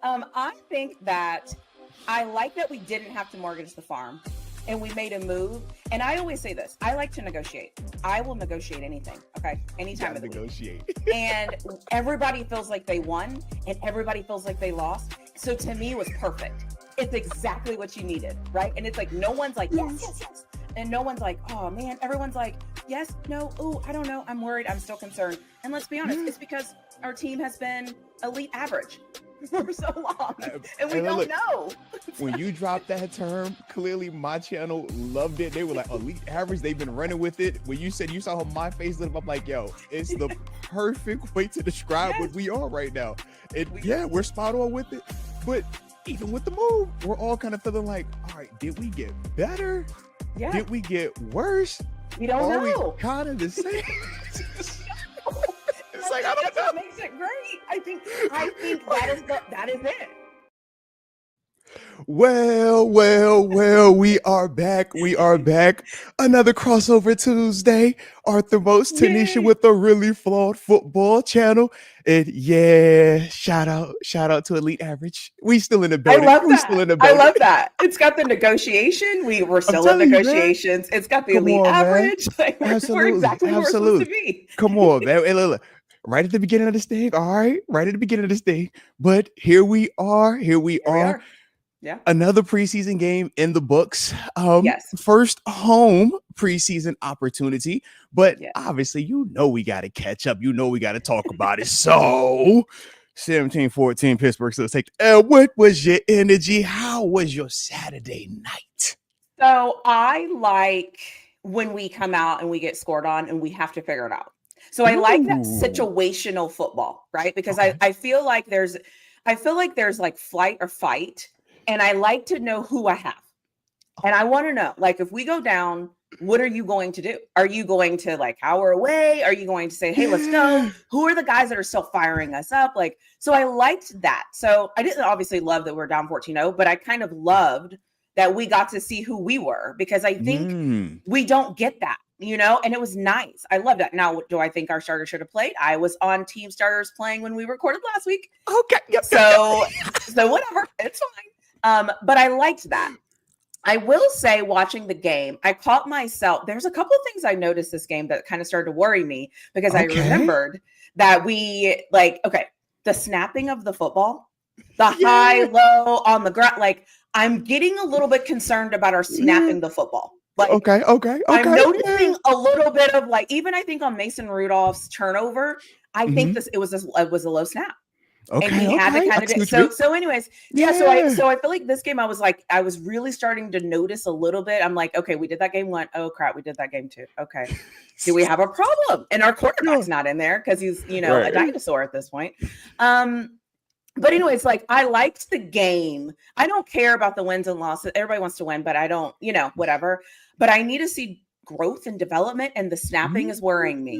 I think that I like that we didn't have to mortgage the farm and we made a move. And I always say this, I like to negotiate. I will negotiate anything. Okay. Anytime of the negotiate. week. And everybody feels like they won and everybody feels like they lost. So to me it was perfect. It's exactly what you needed. Right. And it's like, no one's like, yes. And no one's like, oh man, everyone's like, yes, no, ooh, I don't know. I'm worried. I'm still concerned. And let's be honest, it's because our team has been elite average for so long. And we don't know. When you dropped that term, clearly my channel loved it. They were like, elite average. They've been running with it. When you said you saw my face lit up, I'm like, yo, it's the perfect way to describe what we are right now. We're spot on with it. But even with the move, we're all kind of feeling like, all right, did we get better? Yeah. Did we get worse? We don't know. We kind of the same. It's like, I don't know. What makes it great. I think that is it. Well, we are back. Another crossover Tuesday. Arthur Most, Tanisha with a really flawed football channel. And shout out to Elite Average. We still in the building. I love that. It's got the negotiation. We're still in negotiations. It's got the elite average. Like, we're exactly where we're supposed to be. Come on, man. Hey, look. Right at the beginning of this thing. All right. Right at the beginning of this thing. But here we are. Yeah. Another preseason game in the books. First home preseason opportunity. But obviously, we got to catch up. We got to talk about it. So 17-14 Pittsburgh Steelers take the L. What was your energy? How was your Saturday night? So I like when we come out and we get scored on and we have to figure it out. So I like that situational football, right? Because I feel like there's like flight or fight. And I like to know who I have. And I want to know, like, if we go down, what are you going to do? Are you going to like cower away? Are you going to say, hey, let's go? Who are the guys that are still firing us up? Like, so I liked that. So I didn't obviously love that we're down 14-0, but I kind of loved that we got to see who we were, because I think we don't get that, and it was nice. I love that. Now, do I think our starters should have played? I was on team starters playing when we recorded last week. Okay. Yep. So whatever, it's fine. But I liked that. I will say, watching the game, I caught myself. There's a couple of things I noticed this game that kind of started to worry me, because I remembered that the snapping of the football, the high, low on the ground. Like, I'm getting a little bit concerned about our snapping the football. Like, okay. I'm noticing a little bit of even I think on Mason Rudolph's turnover, I think it was a low snap. Okay, and he had to kind of so anyways, so I feel like this game I was really starting to notice a little bit. I'm like, okay, we did that game one. Oh crap, we did that game two. Okay. Do we have a problem? And our quarterback's not in there because he's, a dinosaur at this point. But anyways, I liked the game. I don't care about the wins and losses. Everybody wants to win, but I don't, whatever. But I need to see growth and development, and the snapping is worrying me.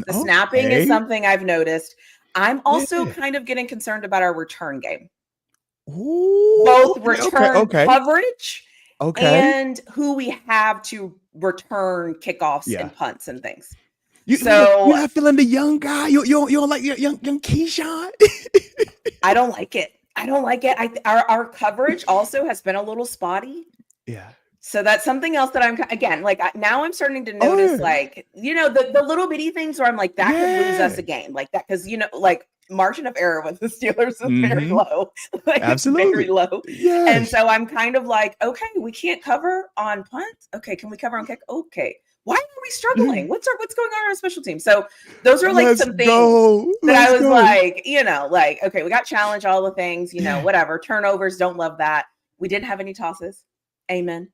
The snapping is something I've noticed. I'm also kind of getting concerned about our return game. Ooh, both return coverage and who we have to return kickoffs and punts and things. You're not feeling the young guy. You don't like young Keyshawn. I don't like it. Our coverage also has been a little spotty. Yeah. So that's something else that I'm now I'm starting to notice, the little bitty things where I'm like, that could lose us a game like that. Cause margin of error with the Steelers is very low. Absolutely. Very low. Yes. And so I'm kind of like, okay, we can't cover on punts. Okay. Can we cover on kick? Okay. Why are we struggling? What's going on our special team? So those are some things that I was okay, we got challenged, all the things, whatever. Turnovers, don't love that. We didn't have any tosses. Amen.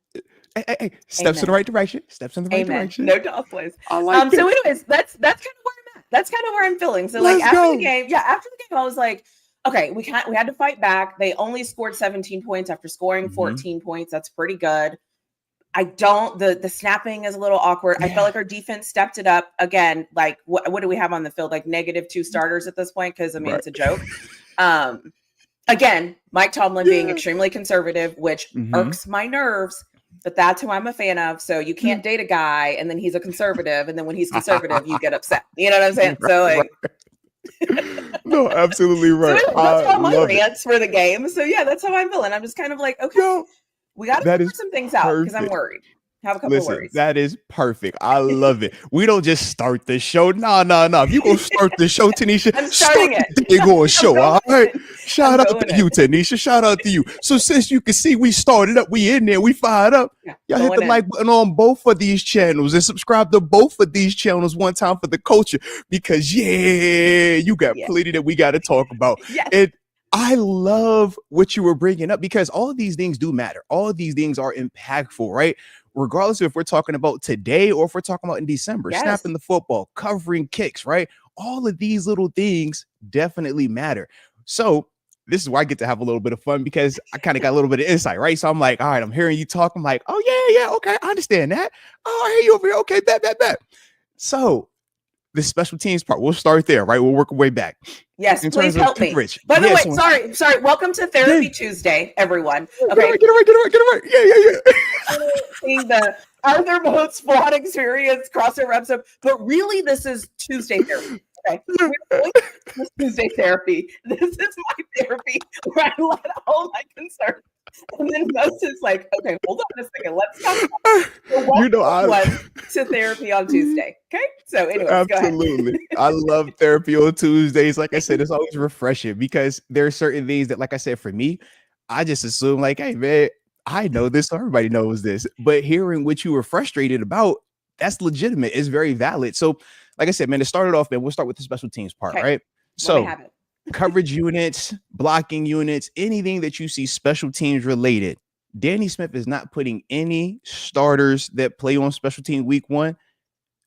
Hey. Steps in the right direction. Direction. No toss plays. So anyways, that's kind of where I'm at. That's kind of where I'm feeling. So after the game, I was like, okay, we had to fight back. They only scored 17 points after scoring 14 points. That's pretty good. The snapping is a little awkward. I felt like our defense stepped it up again. What do we have on the field? -2 starters at this point. Cause it's a joke. Again, Mike Tomlin being extremely conservative, which irks my nerves, but that's who I'm a fan of. So you can't date a guy and then he's a conservative. And then when he's conservative, you get upset. You know what I'm saying? No, absolutely right. So that's all my rants for the game. So yeah, that's how I'm feeling. I'm just kind of like, okay, we got to figure some things out because I'm worried. Have a couple of worries. That is perfect. I love it. We don't just start the show. No. If you gonna start the show, Tanisha, I'm starting it. You're going to show. All right. Shout out to you, Tanisha. Shout out to you. So since you can see we started up, we in there, we fired up. Yeah, y'all hit the like button on both of these channels and subscribe to both of these channels one time for the culture because you got plenty that we got to talk about. Yes. And I love what you were bringing up because all of these things do matter. All of these things are impactful, right? Regardless of if we're talking about today or if we're talking about in December, snapping the football, covering kicks, right? All of these little things definitely matter. So this is why I get to have a little bit of fun because I kind of got a little bit of insight, right? So I'm like, all right, I'm hearing you talk. I'm like, oh yeah, okay, I understand that. Oh, I hear you over here. Okay, bet. So the special teams part, we'll start there, right? We'll work our way back. Yes, please help me. By the way, sorry. Welcome to Therapy Tuesday, everyone. Okay. Get it right. Yeah. Seeing the Arthur Moat's flawed experience, crossover episode, but really this is Tuesday therapy. Okay. This Tuesday therapy. This is my therapy where I let all my concerns. And then most is like, okay, hold on a second. Let's talk about to therapy on Tuesday. Okay. So anyway, absolutely. I love therapy on Tuesdays. Like I said, it's always refreshing because there are certain things that, like I said, for me, I just assume like, hey man, I know this, so everybody knows this. But hearing what you were frustrated about, that's legitimate. It's very valid. So like I said, man, to start it off, man, we'll start with the special teams part, right? So coverage units, blocking units, anything that you see special teams related. Danny Smith is not putting any starters that play on special team week 1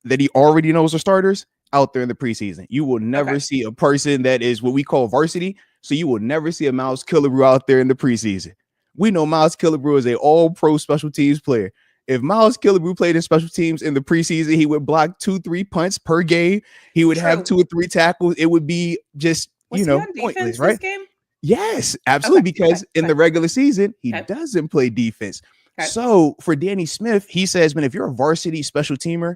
that he already knows are starters out there in the preseason. You will never see a person that is what we call varsity. So you will never see a Miles Killebrew out there in the preseason. We know Miles Killebrew is a all-pro special teams player. If Miles Killebrew played in special teams in the preseason, he would block 2-3 punts per game. He would have 2 or 3 tackles. It would be just, pointless, right? Yes, absolutely. Because in the regular season, he doesn't play defense. So for Danny Smith, he says, man, if you're a varsity special teamer,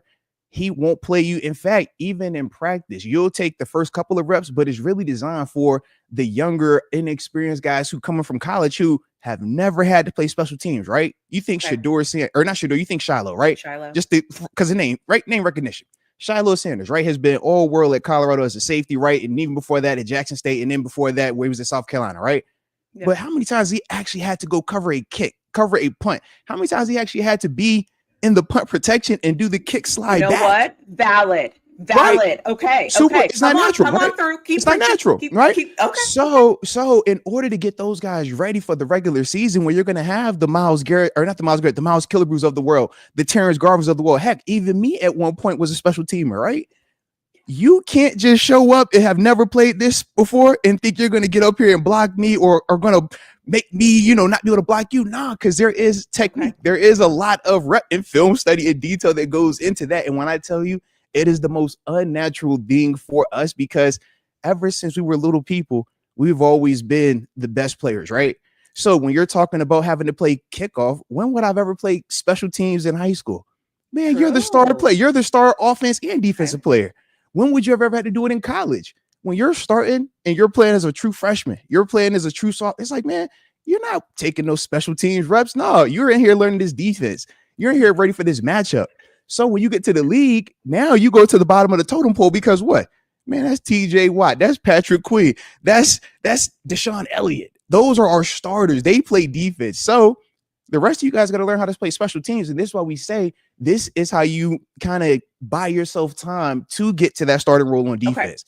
he won't play you. In fact, even in practice, you'll take the first couple of reps, but it's really designed for the younger, inexperienced guys who coming from college who have never had to play special teams, right? You think Shador, or not Shador, you think Shiloh, right? Shiloh. Just because the name, right? Name recognition. Shiloh Sanders, right, has been all world at Colorado as a safety, right? And even before that at Jackson State, and then before that where he was at South Carolina, right? Yeah. But how many times he actually had to go cover a kick, cover a punt? How many times he actually had to be in the punt protection and do the kick slide back? What? Valid. Right. Okay. Super. Okay. It's not natural. Right? It's not natural, right? Okay. So in order to get those guys ready for the regular season, where you're going to have the Myles Garrett, or not the Myles Garrett, the Miles Killebrews of the world, the Terrence Garvers of the world. Heck, even me at one point was a special teamer, right? You can't just show up and have never played this before and think you're going to get up here and block me or going to make me, not be able to block you. Nah, because there is technique. There is a lot of rep and film study and detail that goes into that. And when I tell you, it is the most unnatural thing for us because ever since we were little people, we've always been the best players, right? So when you're talking about having to play kickoff, when would I've ever played special teams in high school? Man, you're the star player. You're the star offense and defensive player. When would you ever had to do it in college? When you're starting and you're playing as a true freshman, you're playing as a true sophomore. It's like, man, you're not taking those special teams reps. No, you're in here learning this defense. You're in here ready for this matchup. So when you get to the league, now you go to the bottom of the totem pole because what? Man, that's TJ Watt. That's Patrick Queen. That's Deshaun Elliott. Those are our starters. They play defense. So the rest of you guys got to learn how to play special teams. And this is why we say this is how you kind of buy yourself time to get to that starting role on defense.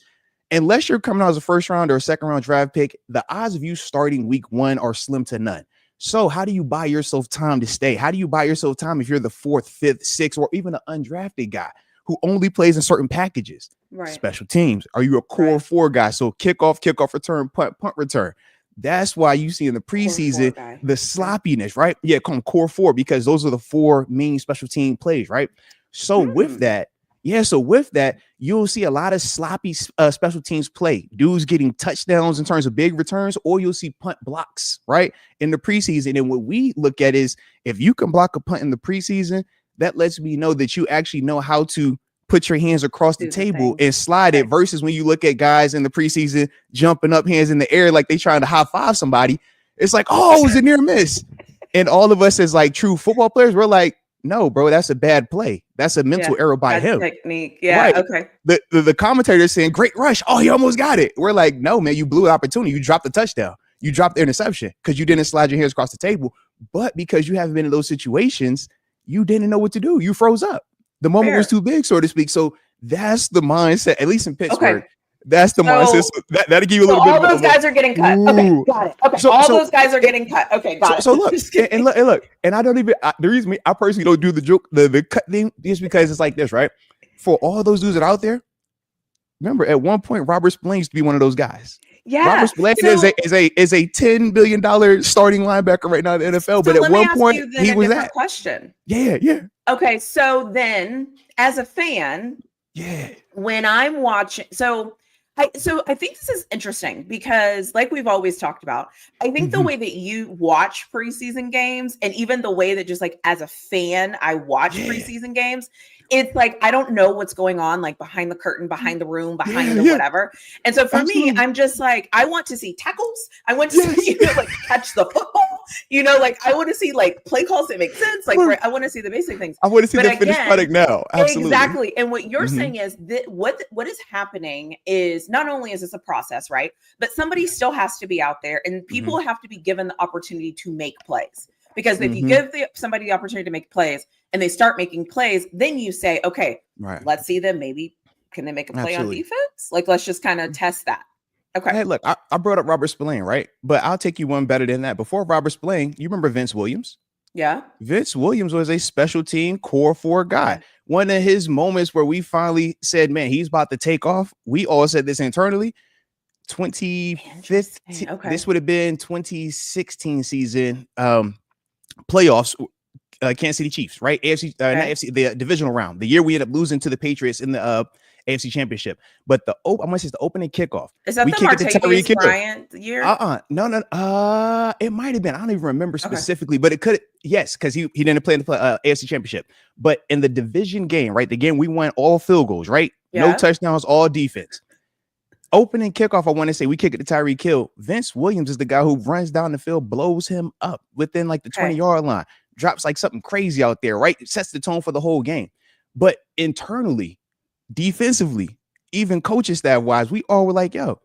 Unless you're coming out as a first round or a second round draft pick, the odds of you starting week 1 are slim to none. So how do you buy yourself time to stay? How do you buy yourself time if you're the 4th, 5th, 6th, or even an undrafted guy who only plays in certain packages? Right. Special teams. Are you a core 4 guy? So kickoff return, punt return. That's why you see in the preseason the sloppiness, right? Yeah, call them core 4 because those are the 4 main special team plays, right? So with that, you'll see a lot of sloppy special teams play. Dudes getting touchdowns in terms of big returns, or you'll see punt blocks, right, in the preseason. And what we look at is if you can block a punt in the preseason, that lets me know that you actually know how to put your hands across the table and slide it versus when you look at guys in the preseason jumping up hands in the air like they trying to high five somebody. It's like, oh, it was a near miss. And all of us as like true football players, we're like, no, bro, that's a bad play. That's a mental error by him. Technique. Yeah. Right. Okay. The commentator is saying, great rush. Oh, he almost got it. We're like, no, man, you blew an opportunity. You dropped the touchdown. You dropped the interception because you didn't slide your hands across the table. But because you haven't been in those situations, you didn't know what to do. You froze up. The moment was too big, so to speak. So that's the mindset, at least in Pittsburgh. Okay. That's the mindset. So that'll give you a little bit. All those guys are getting cut. Okay, got it. Okay, all those guys are getting cut. Okay, got it. So look, and I don't even. The reason I personally don't do the joke, the cut thing, is because it's like this, right? For all those dudes that are out there, remember at one point Robert Spillane used to be one of those guys. Yeah, Robert Spillane is a $10 billion starting linebacker right now in the NFL. But at one point he was that question. Yeah. Okay, so then as a fan, when I'm watching, I think this is interesting because, like we've always talked about, I think the way that you watch preseason games, and even the way that just like as a fan, I watch preseason games, it's like I don't know what's going on, like behind the curtain, behind the room, behind the whatever. And so for me, I'm just like, I want to see tackles. I want to see, like catch the football. Like I want to see like play calls that make sense. Like I want to see the basic things. I want to see the finished product now. Absolutely. Exactly. And what you're saying is that what is happening is not only is this a process, right? But somebody still has to be out there, and people have to be given the opportunity to make plays. Because if you give somebody the opportunity to make plays and they start making plays, then you say, okay, let's see them. Maybe can they make a play on defense? Like, let's just kind of test that. Okay. Hey, look, I brought up Robert Spillane, right? But I'll take you one better than that. Before Robert Spillane, you remember Vince Williams? Yeah. Vince Williams was a special team core 4 guy. One of his moments where we finally said, man, he's about to take off. We all said this internally. 2015, this would have been 2016 season playoffs, Kansas City Chiefs, right? AFC, not AFC, the divisional round. The year we ended up losing to the Patriots in the AFC Championship. But I'm gonna say it's the opening kickoff. Is that the Martavis Bryant year? No. It might have been. I don't even remember specifically, but it could. Yes, because he didn't play in the AFC Championship. But in the division game, right? The game we won all field goals, right? No touchdowns, all defense. Opening kickoff, I want to say we kick it to Tyreek Hill. Vince Williams is the guy who runs down the field, blows him up within like the 20-yard line, drops like something crazy out there, right? It sets the tone for the whole game. But internally, defensively, even coaching staff wise, we all were like, yo,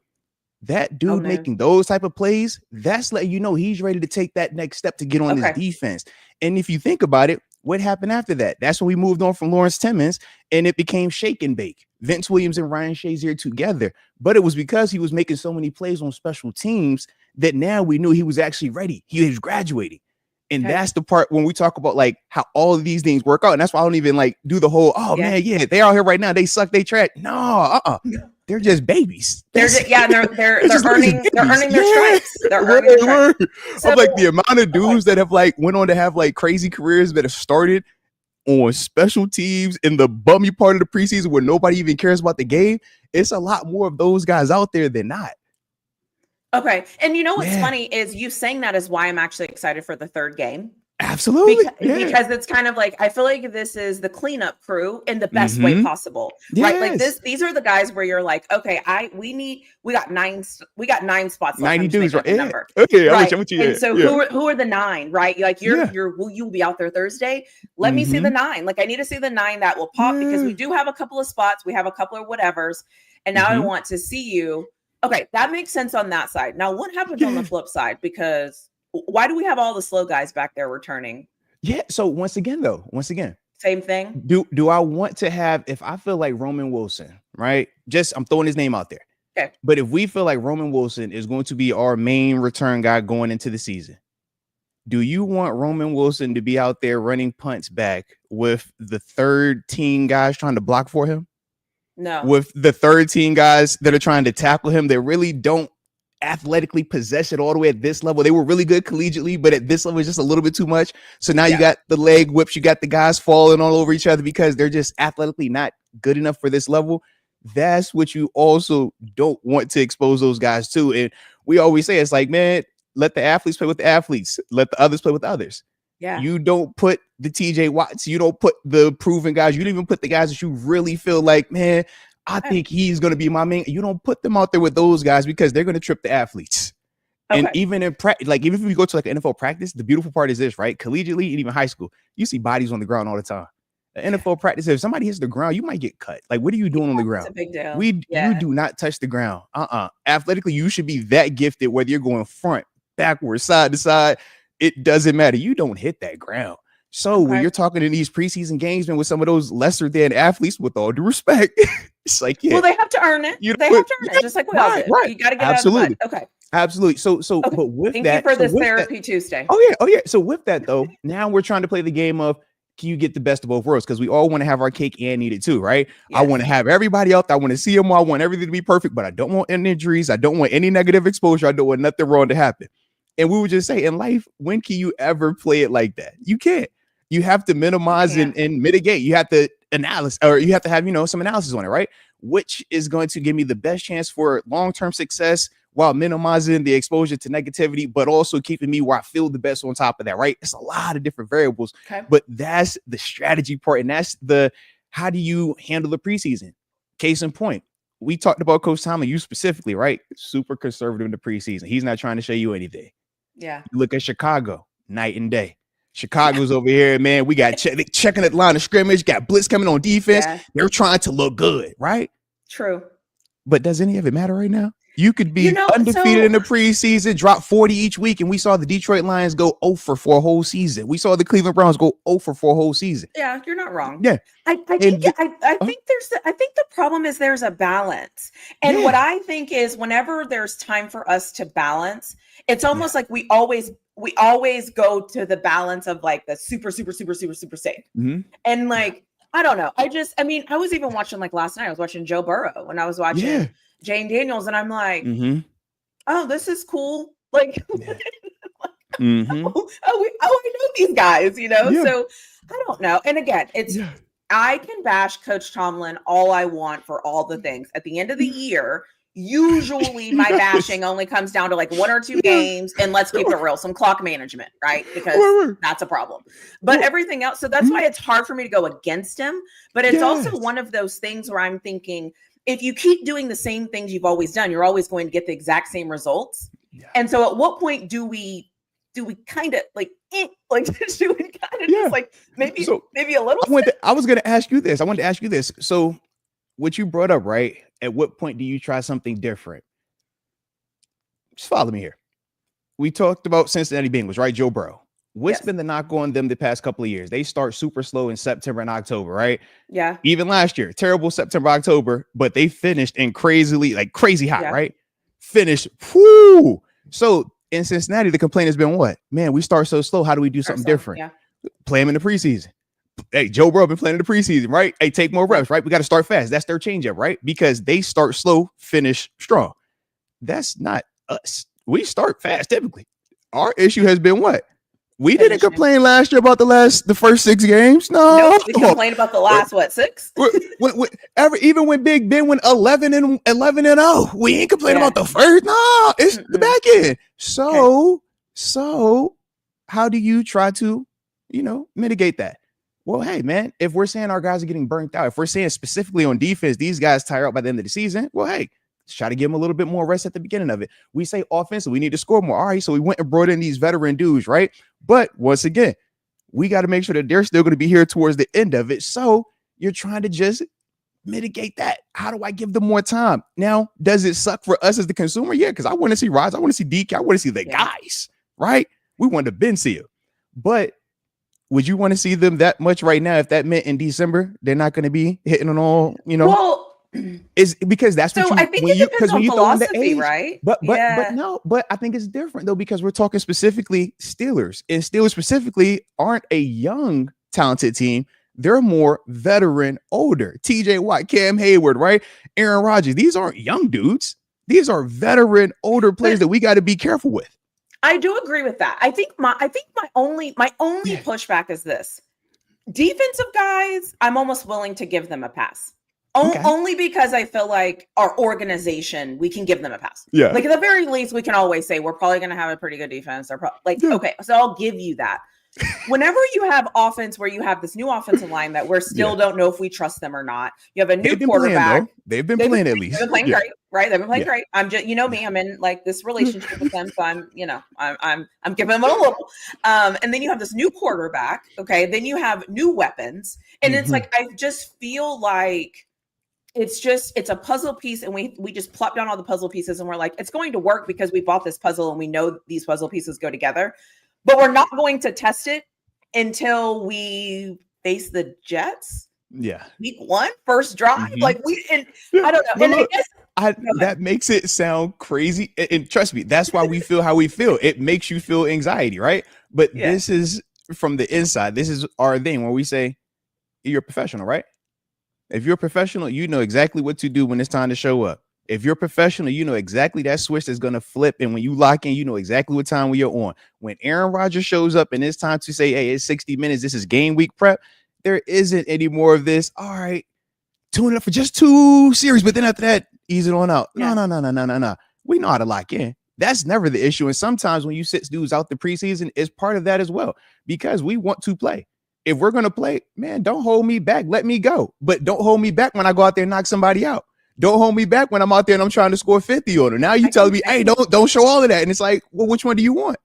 that dude making those type of plays, that's letting you know he's ready to take that next step to get on his defense. And if you think about it, what happened after that? That's when we moved on from Lawrence Timmons and it became shake and bake. Vince Williams and Ryan Shazier together. But it was because he was making so many plays on special teams that now we knew he was actually ready. He was graduating. And that's the part when we talk about like how all of these things work out. And that's why I don't even like do the whole, man, they out here right now. They suck, they trash. No, they're just babies. They're earning their stripes. They're earning their stripes. I'm like the amount of dudes that have like went on to have like crazy careers that have started on special teams in the bummy part of the preseason where nobody even cares about the game. It's a lot more of those guys out there than not. Okay. And you know what's funny is you saying that is why I'm actually excited for the third game. Absolutely. Because it's kind of like, I feel like this is the cleanup crew in the best way possible. Right. Like these are the guys where you're like, okay, we got 9 spots. 90 dudes, right? Number. Okay. Right. And so who are the 9, right? Like you'll be out there Thursday. Let me see the 9. Like I need to see the 9 that will pop because we do have a couple of spots. We have a couple of whatevers. And now I want to see you. Okay. That makes sense on that side. Now what happens on the flip side? Because why do we have all the slow guys back there returning? Yeah. So once again, same thing. Do I want to have, if I feel like Roman Wilson, right? I'm throwing his name out there. Okay. But if we feel like Roman Wilson is going to be our main return guy going into the season, do you want Roman Wilson to be out there running punts back with the third team guys trying to block for him? No. With the third team guys that are trying to tackle him, they really don't athletically possess it all the way at this level. They were really good collegiately, but at this level it's just a little bit too much. So now you got the leg whips, you got the guys falling all over each other because they're just athletically not good enough for this level. That's what you also don't want to expose those guys to. And we always say, it's like, man, let the athletes play with the athletes, let the others play with others. Yeah. You don't put the TJ Watts. You don't put the proven guys. You don't even put the guys that you really feel like, man, I think he's going to be my main. You don't put them out there with those guys because they're going to trip the athletes. Okay. And even in practice, like even if we go to like an NFL practice, the beautiful part is this, right? Collegiately and even high school, you see bodies on the ground all the time. The NFL practice, if somebody hits the ground, you might get cut. Like, what are you doing on the ground? That's a big deal. You do not touch the ground. Athletically, you should be that gifted, whether you're going front, backwards, side to side. It doesn't matter. You don't hit that ground. So when you're talking in these preseason games and with some of those lesser than athletes, with all due respect, it's like, well, they have to earn it. They have to earn it, just like we all do. Right. You got to get absolutely. Out of the mud. Okay. Absolutely. So, okay. But with Thank that, you for this therapy Tuesday. Oh yeah. So with that though, now we're trying to play the game of, can you get the best of both worlds? Because we all want to have our cake and eat it too, right? Yes. I want to have everybody out. I want to see them all. I want everything to be perfect, but I don't want any injuries. I don't want any negative exposure. I don't want nothing wrong to happen. And we would just say, in life, when can you ever play it like that? You can't. You have to minimize and mitigate. You have to analyze, or you have to have, some analysis on it, right? Which is going to give me the best chance for long-term success while minimizing the exposure to negativity, but also keeping me where I feel the best on top of that, right? It's a lot of different variables, but that's the strategy part. And that's how do you handle the preseason? Case in point, we talked about Coach Tomlin, you specifically, right? Super conservative in the preseason. He's not trying to show you anything. Yeah. You look at Chicago, night and day. Chicago's over here, man. We got checking at the line of scrimmage, got blitz coming on defense. Yeah. They're trying to look good, right? True. But does any of it matter right now? You could be undefeated in the preseason, drop 40 each week, and we saw the Detroit Lions go 0 for a whole season. We saw the Cleveland Browns go 0 for a whole season. Yeah, you're not wrong. Yeah, I think the problem is there's a balance, and what I think is whenever there's time for us to balance, it's almost like we always go to the balance of like the super safe, and like I don't know. I was even watching like last night. I was watching Joe Burrow when I was watching. Yeah. Jane Daniels, and I'm like, oh, this is cool. Like, I know these guys, So I don't know. And again, I can bash Coach Tomlin all I want for all the things. At the end of the year, usually my bashing only comes down to like 1 or 2 games, and let's keep it real, some clock management, right? Because that's a problem. But everything else, so that's why it's hard for me to go against him. But it's also one of those things where I'm thinking, if you keep doing the same things you've always done, you're always going to get the exact same results. Yeah. And so at what point do we kind of like do we kind of just like maybe a little? I was going to ask you this. I wanted to ask you this. So what you brought up, right? At what point do you try something different? Just follow me here. We talked about Cincinnati Bengals, right? Joe Burrow. What's been the knock on them the past couple of years? They start super slow in September and October, right? Yeah. Even last year, terrible September, October, but they finished in crazy hot, right? Finished. Whoo. So in Cincinnati, the complaint has been what? Man, we start so slow. How do we do something different? Yeah. Play them in the preseason. Hey, Joe Burrow been playing in the preseason, right? Hey, take more reps, right? We got to start fast. That's their changeup, right? Because they start slow, finish strong. That's not us. We start fast typically. Our issue has been what? We didn't complain last year about the first 6 games. No, we complained about the last 6. Even when Big Ben went 11-0, we ain't complaining about the first. No, it's the back end. So how do you try to, mitigate that? Well, hey man, if we're saying our guys are getting burnt out, if we're saying specifically on defense, these guys tire out by the end of the season. Well, hey, let's try to give them a little bit more rest at the beginning of it. We say offensive, we need to score more. All right, so we went and brought in these veteran dudes, right? But once again, we got to make sure that they're still going to be here towards the end of it. So you're trying to just mitigate that. How do I give them more time? Now, does it suck for us as the consumer? Yeah, because I want to see Rods, I want to see DK, I want to see the guys, right? We want to Ben see them. But would you want to see them that much right now if that meant in December they're not going to be hitting on all, Well, is because that's so what I think it depends on philosophy, right? But I think it's different though, because we're talking specifically Steelers, and Steelers specifically aren't a young talented team. They're more veteran, older. TJ Watt, Cam Hayward, right? Aaron Rodgers. These aren't young dudes. These are veteran, older players that we got to be careful with. I do agree with that. I think my only pushback is this: defensive guys, I'm almost willing to give them a pass. Only because I feel like our organization, we can give them a pass. Yeah. Like at the very least, we can always say we're probably going to have a pretty good defense. Okay, so I'll give you that. whenever you have offense where you have this new offensive line that we're still don't know if we trust them or not. You have a new quarterback. They've been playing at least. They've been playing great, right? They've been playing great. I'm just, me, I'm in like this relationship with them. So I'm giving them a little. And then you have this new quarterback. Okay. Then you have new weapons. And it's like, I just feel like it's a puzzle piece, and we just plop down all the puzzle pieces and we're like, it's going to work because we bought this puzzle and we know these puzzle pieces go together, but we're not going to test it until we face the Jets. Yeah. Week 1, first drive. Like I don't know. And look, that makes it sound crazy. And trust me, that's why we feel how we feel. It makes you feel anxiety, right? But this is from the inside. This is our thing where we say, you're a professional, right? If you're a professional, you know exactly what to do when it's time to show up. If you're a professional, you know exactly that switch is going to flip. And when you lock in, you know exactly what time you're on. When Aaron Rodgers shows up and it's time to say, hey, it's 60 minutes, this is game week prep, there isn't any more of this. All right, tune it up for just 2 series, but then after that, ease it on out. No. We know how to lock in. That's never the issue. And sometimes when you sit dudes out the preseason, it's part of that as well, because we want to play. If we're going to play, man, don't hold me back. Let me go. But don't hold me back when I go out there and knock somebody out. Don't hold me back when I'm out there and I'm trying to score 50 on her. Now you telling me, hey, don't show all of that. And it's like, well, which one do you want?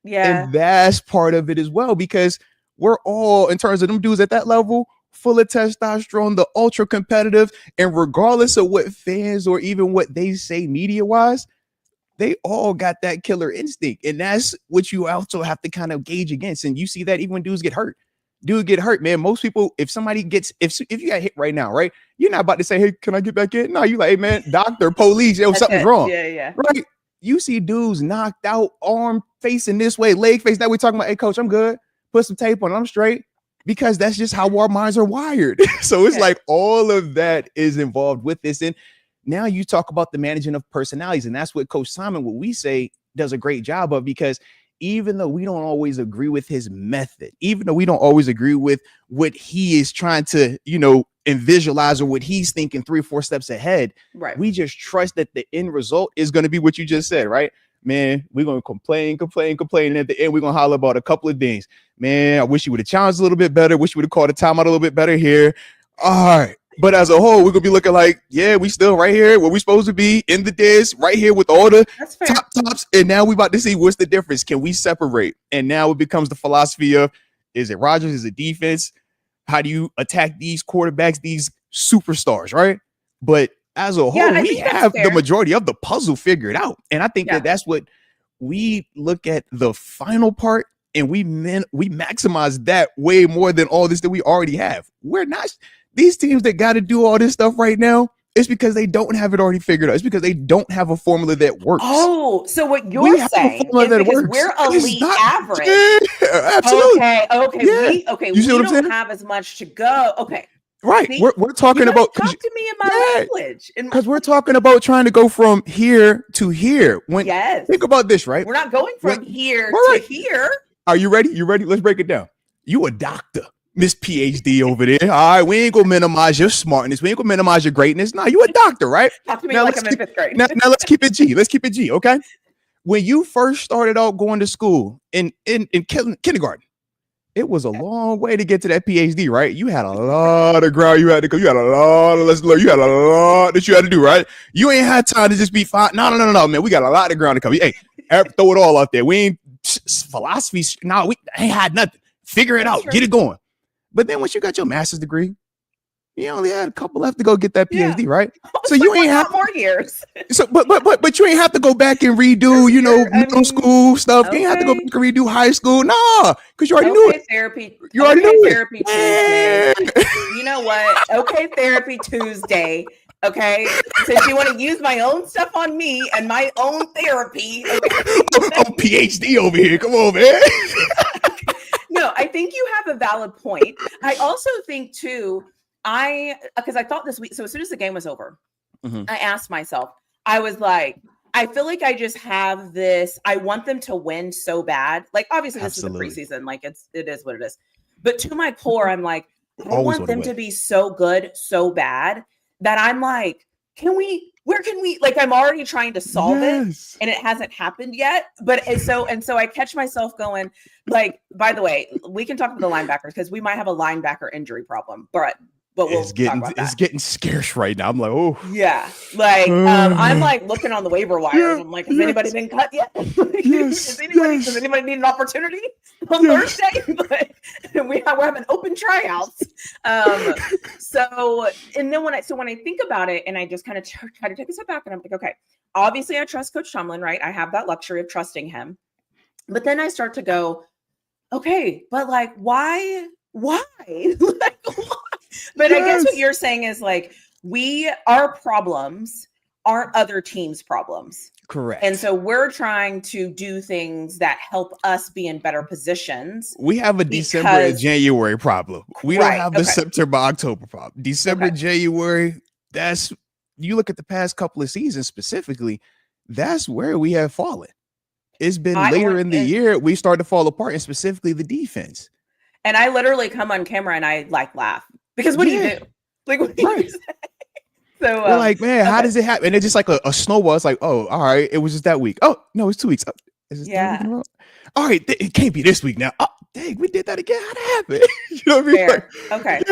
Yeah. And that's part of it as well, because we're all, in terms of them dudes at that level, full of testosterone, the ultra competitive. And regardless of what fans or even what they say media-wise, they all got that killer instinct. And that's what you also have to kind of gauge against. And you see that even when dudes get hurt. Dude get hurt, man. Most people, if somebody gets, if you got hit right now, right? You're not about to say, hey, can I get back in? No, you like, hey, man, doctor, police, something's wrong. Yeah. Right? You see dudes knocked out, arm facing this way, leg face that way, talking about, hey, coach, I'm good. Put some tape on, I'm straight. Because that's just how our minds are wired. So it's like all of that is involved with this. And now you talk about the managing of personalities. And that's what Coach Simon, what we say, does a great job of, because even though we don't always agree with his method, even though we don't always agree with what he is trying to, and visualize, or what he's thinking 3 or 4 steps ahead, right? We just trust that the end result is going to be what you just said, right? Man, we're going to complain. And at the end, we're going to holler about a couple of things. Man, I wish you would have challenged a little bit better. Wish you would have called a timeout a little bit better here. All right. But as a whole, we're going to be looking like, yeah, we still right here where we supposed to be in the disc, right here with all the tops. And now we about to see what's the difference. Can we separate? And now it becomes the philosophy of, is it Rodgers? Is it defense? How do you attack these quarterbacks, these superstars, right? But as a whole, we have the majority of the puzzle figured out. And I think that that's what we look at, the final part, and we maximize that way more than all this that we already have. We're not... These teams that got to do all this stuff right now, it's because they don't have it already figured out. It's because they don't have a formula that works. Oh, so what you're saying is because we're elite average. Yeah, absolutely. Okay. Yeah. We don't have as much to go. Okay. Right. See, we're talking about... Talk to me in my language. Because we're talking about trying to go from here to here. Think about this, right? We're not going from here to here. Are you ready? Let's break it down. You a doctor. Miss PhD over there. All right, we ain't gonna minimize your smartness. We ain't gonna minimize your greatness. No, you a doctor, right? Talk to me like I'm in 5th grade. Now let's keep it G. Okay. When you first started out going to school in kindergarten, it was a long way to get to that PhD, right? You had a lot of ground you had to go. You had a lot of lessons learned. You had a lot that you had to do, right? You ain't had time to just be fine. No, man. We got a lot of ground to cover. Hey, throw it all out there. We ain't philosophy. No, we ain't had nothing. Figure it out. Get it going. But then once you got your master's degree, you only had a couple left to go get that PhD, right? So you ain't have more years. So, but you ain't have to go back and redo, middle school stuff. You ain't have to go back and redo high school, because you already knew it. Therapy. You already knew it. Therapy Tuesday. You know what? Okay, Therapy Tuesday. Okay, since you want to use my own stuff on me and my own therapy. I'm PhD over here. Come on, man. No, I think you have a valid point. I also think too, because I thought this week, so as soon as the game was over, I asked myself, I was like, I feel like I just have this, I want them to win so bad. Like, obviously this is the preseason, like it is what it is. But to my core, I'm like, I want them to be so good, so bad that I'm like, can we where can we, like, I'm already trying to solve it and it hasn't happened yet. But so I catch myself going, like, by the way, we can talk about the linebackers because we might have a linebacker injury problem, but we'll talk about that. It's getting scarce right now. I'm like, oh yeah, like I'm like looking on the waiver wire. And I'm like, has anybody been cut yet? Does anybody need an opportunity on Thursday? But we're having open tryouts. So and then when I think about it, and I just kind of try to take a step back, and I'm like, okay, obviously I trust Coach Tomlin, right? I have that luxury of trusting him. But then I start to go, okay, but like, why? Like, why? But I guess what you're saying is like, our problems aren't other teams' problems. Correct. And so we're trying to do things that help us be in better positions. We have a December and January problem. We don't have the September, October problem. December, January, you look at the past couple of seasons specifically, that's where we have fallen. It's been later in the year we start to fall apart, and specifically the defense. And I literally come on camera and I like laugh because what do you do? Like, what do you say? So we're like, man, how does it happen? And it's just like a snowball. It's like, oh, all right, it was just that week. Oh no, it's 2 weeks. Oh, is this 3 weeks in a row? All right, it can't be this week now. Oh, dang, we did that again. How'd it happen? You know what I mean? Like, okay.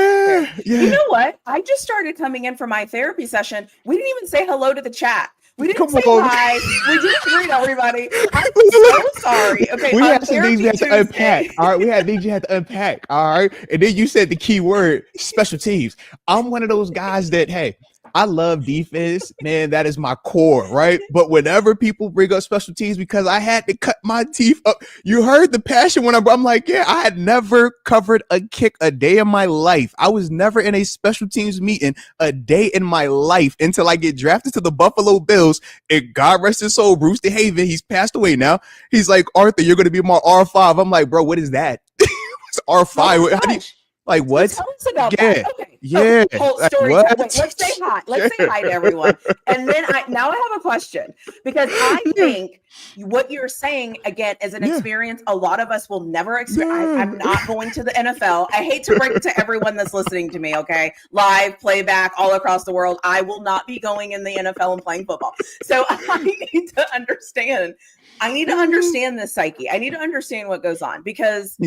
Yeah. You know what? I just started coming in for my therapy session. We didn't even say hello to the chat. We didn't say hi. We didn't greet everybody. I'm so sorry. Okay, we had some things you had to unpack. All right, we had things you had to unpack. All right, and then you said the key word, special teams. I'm one of those guys that, hey, I love defense, man. That is my core, right? But whenever people bring up special teams, because I had to cut my teeth up, you heard the passion when I'm like, yeah, I had never covered a kick a day in my life. I was never in a special teams meeting a day in my life until I get drafted to the Buffalo Bills. And God rest his soul, Bruce DeHaven, he's passed away now. He's like, Arthur, you're going to be my R5. I'm like, bro, what is that? It's R5. How do you... Like what? So tell us about that. Okay. Yeah. Whole story. Like, let's say hi. Let's say hi to everyone. And then I have a question, because I think what you're saying again is an experience a lot of us will never experience. I'm not going to the NFL. I hate to break it to everyone that's listening to me. Okay, live playback all across the world. I will not be going in the NFL and playing football. So I need to understand. I need to understand this psyche. I need to understand what goes on, because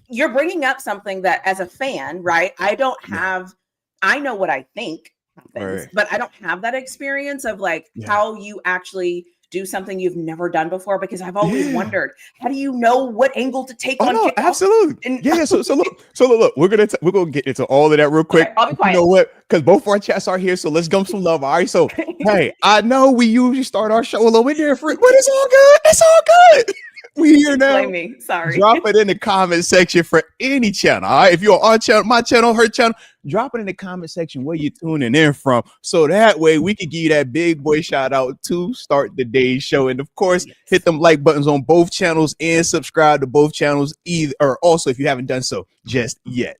you're bringing up something that as a fan, right? I don't have, I know what I think happens, but I don't have that experience of like how you actually do something you've never done before, because I've always wondered, how do you know what angle to take on? No, absolutely. And so look, we're gonna get into all of that real quick. Okay, I'll be quiet. You know what? Because both our chats are here, so let's give them some love. All right. So hey, I know we usually start our show a little bit different, but it's all good. It's all good. We here now. Blame me. Sorry. Drop it in the comment section for any channel. All right. If you're on channel, my channel, her channel, drop it in the comment section where you're tuning in from. So that way we can give you that big boy shout out to start the day's show. And of course, hit them like buttons on both channels and subscribe to both channels either, or also if you haven't done so just yet.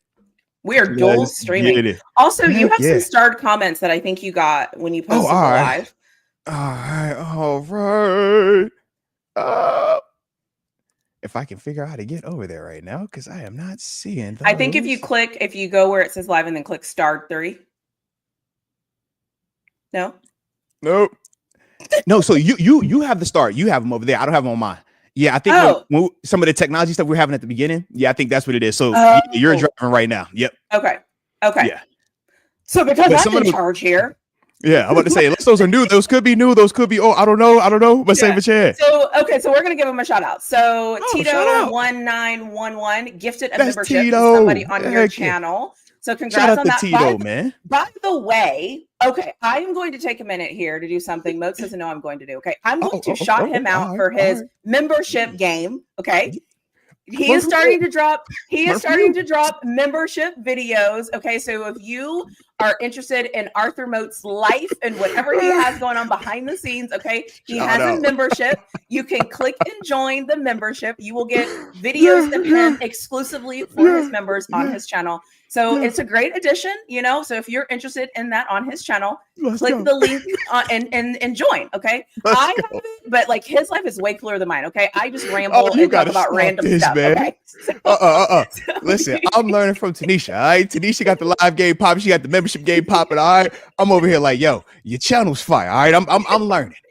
We are dual streaming. Also, you have some starred comments that I think you got when you posted live. All right. If I can figure out how to get over there right now, because I am not seeing those. I think if you go where it says live and then click star 3. No? Nope. No, so you have the start. You have them over there. I don't have them on mine. Yeah, I think when some of the technology stuff we're having at the beginning, I think that's what it is. So you're driving right now. Yep. Okay. Yeah. So because I'm in charge here. Yeah, I'm about to say, unless those are new, those could be new, those could be, I don't know, but save a chance. So we're going to give them a shout out. So Tito1911 gifted a membership to somebody on your channel. So congrats on that. Tito, man. By the way, I am going to take a minute here to do something Moat doesn't know I'm going to do. Okay, I'm going to shout him out for his membership game. Okay. He is starting to drop membership videos. Okay, so if you are interested in Arthur Moat's life and whatever he has going on behind the scenes, okay, he has a membership. You can click and join the membership. You will get videos that come exclusively for his members on his channel. So it's a great addition, so if you're interested in that on his channel, click the link and join. Okay. I have it, but like his life is way cooler than mine. Okay. I just ramble and talk about random stuff. Man. Okay. Listen, I'm learning from Tanisha. All right. Tanisha got the live game pop. She got the membership. membership game popping. All right, I'm over here like, yo, your channel's fire. All right,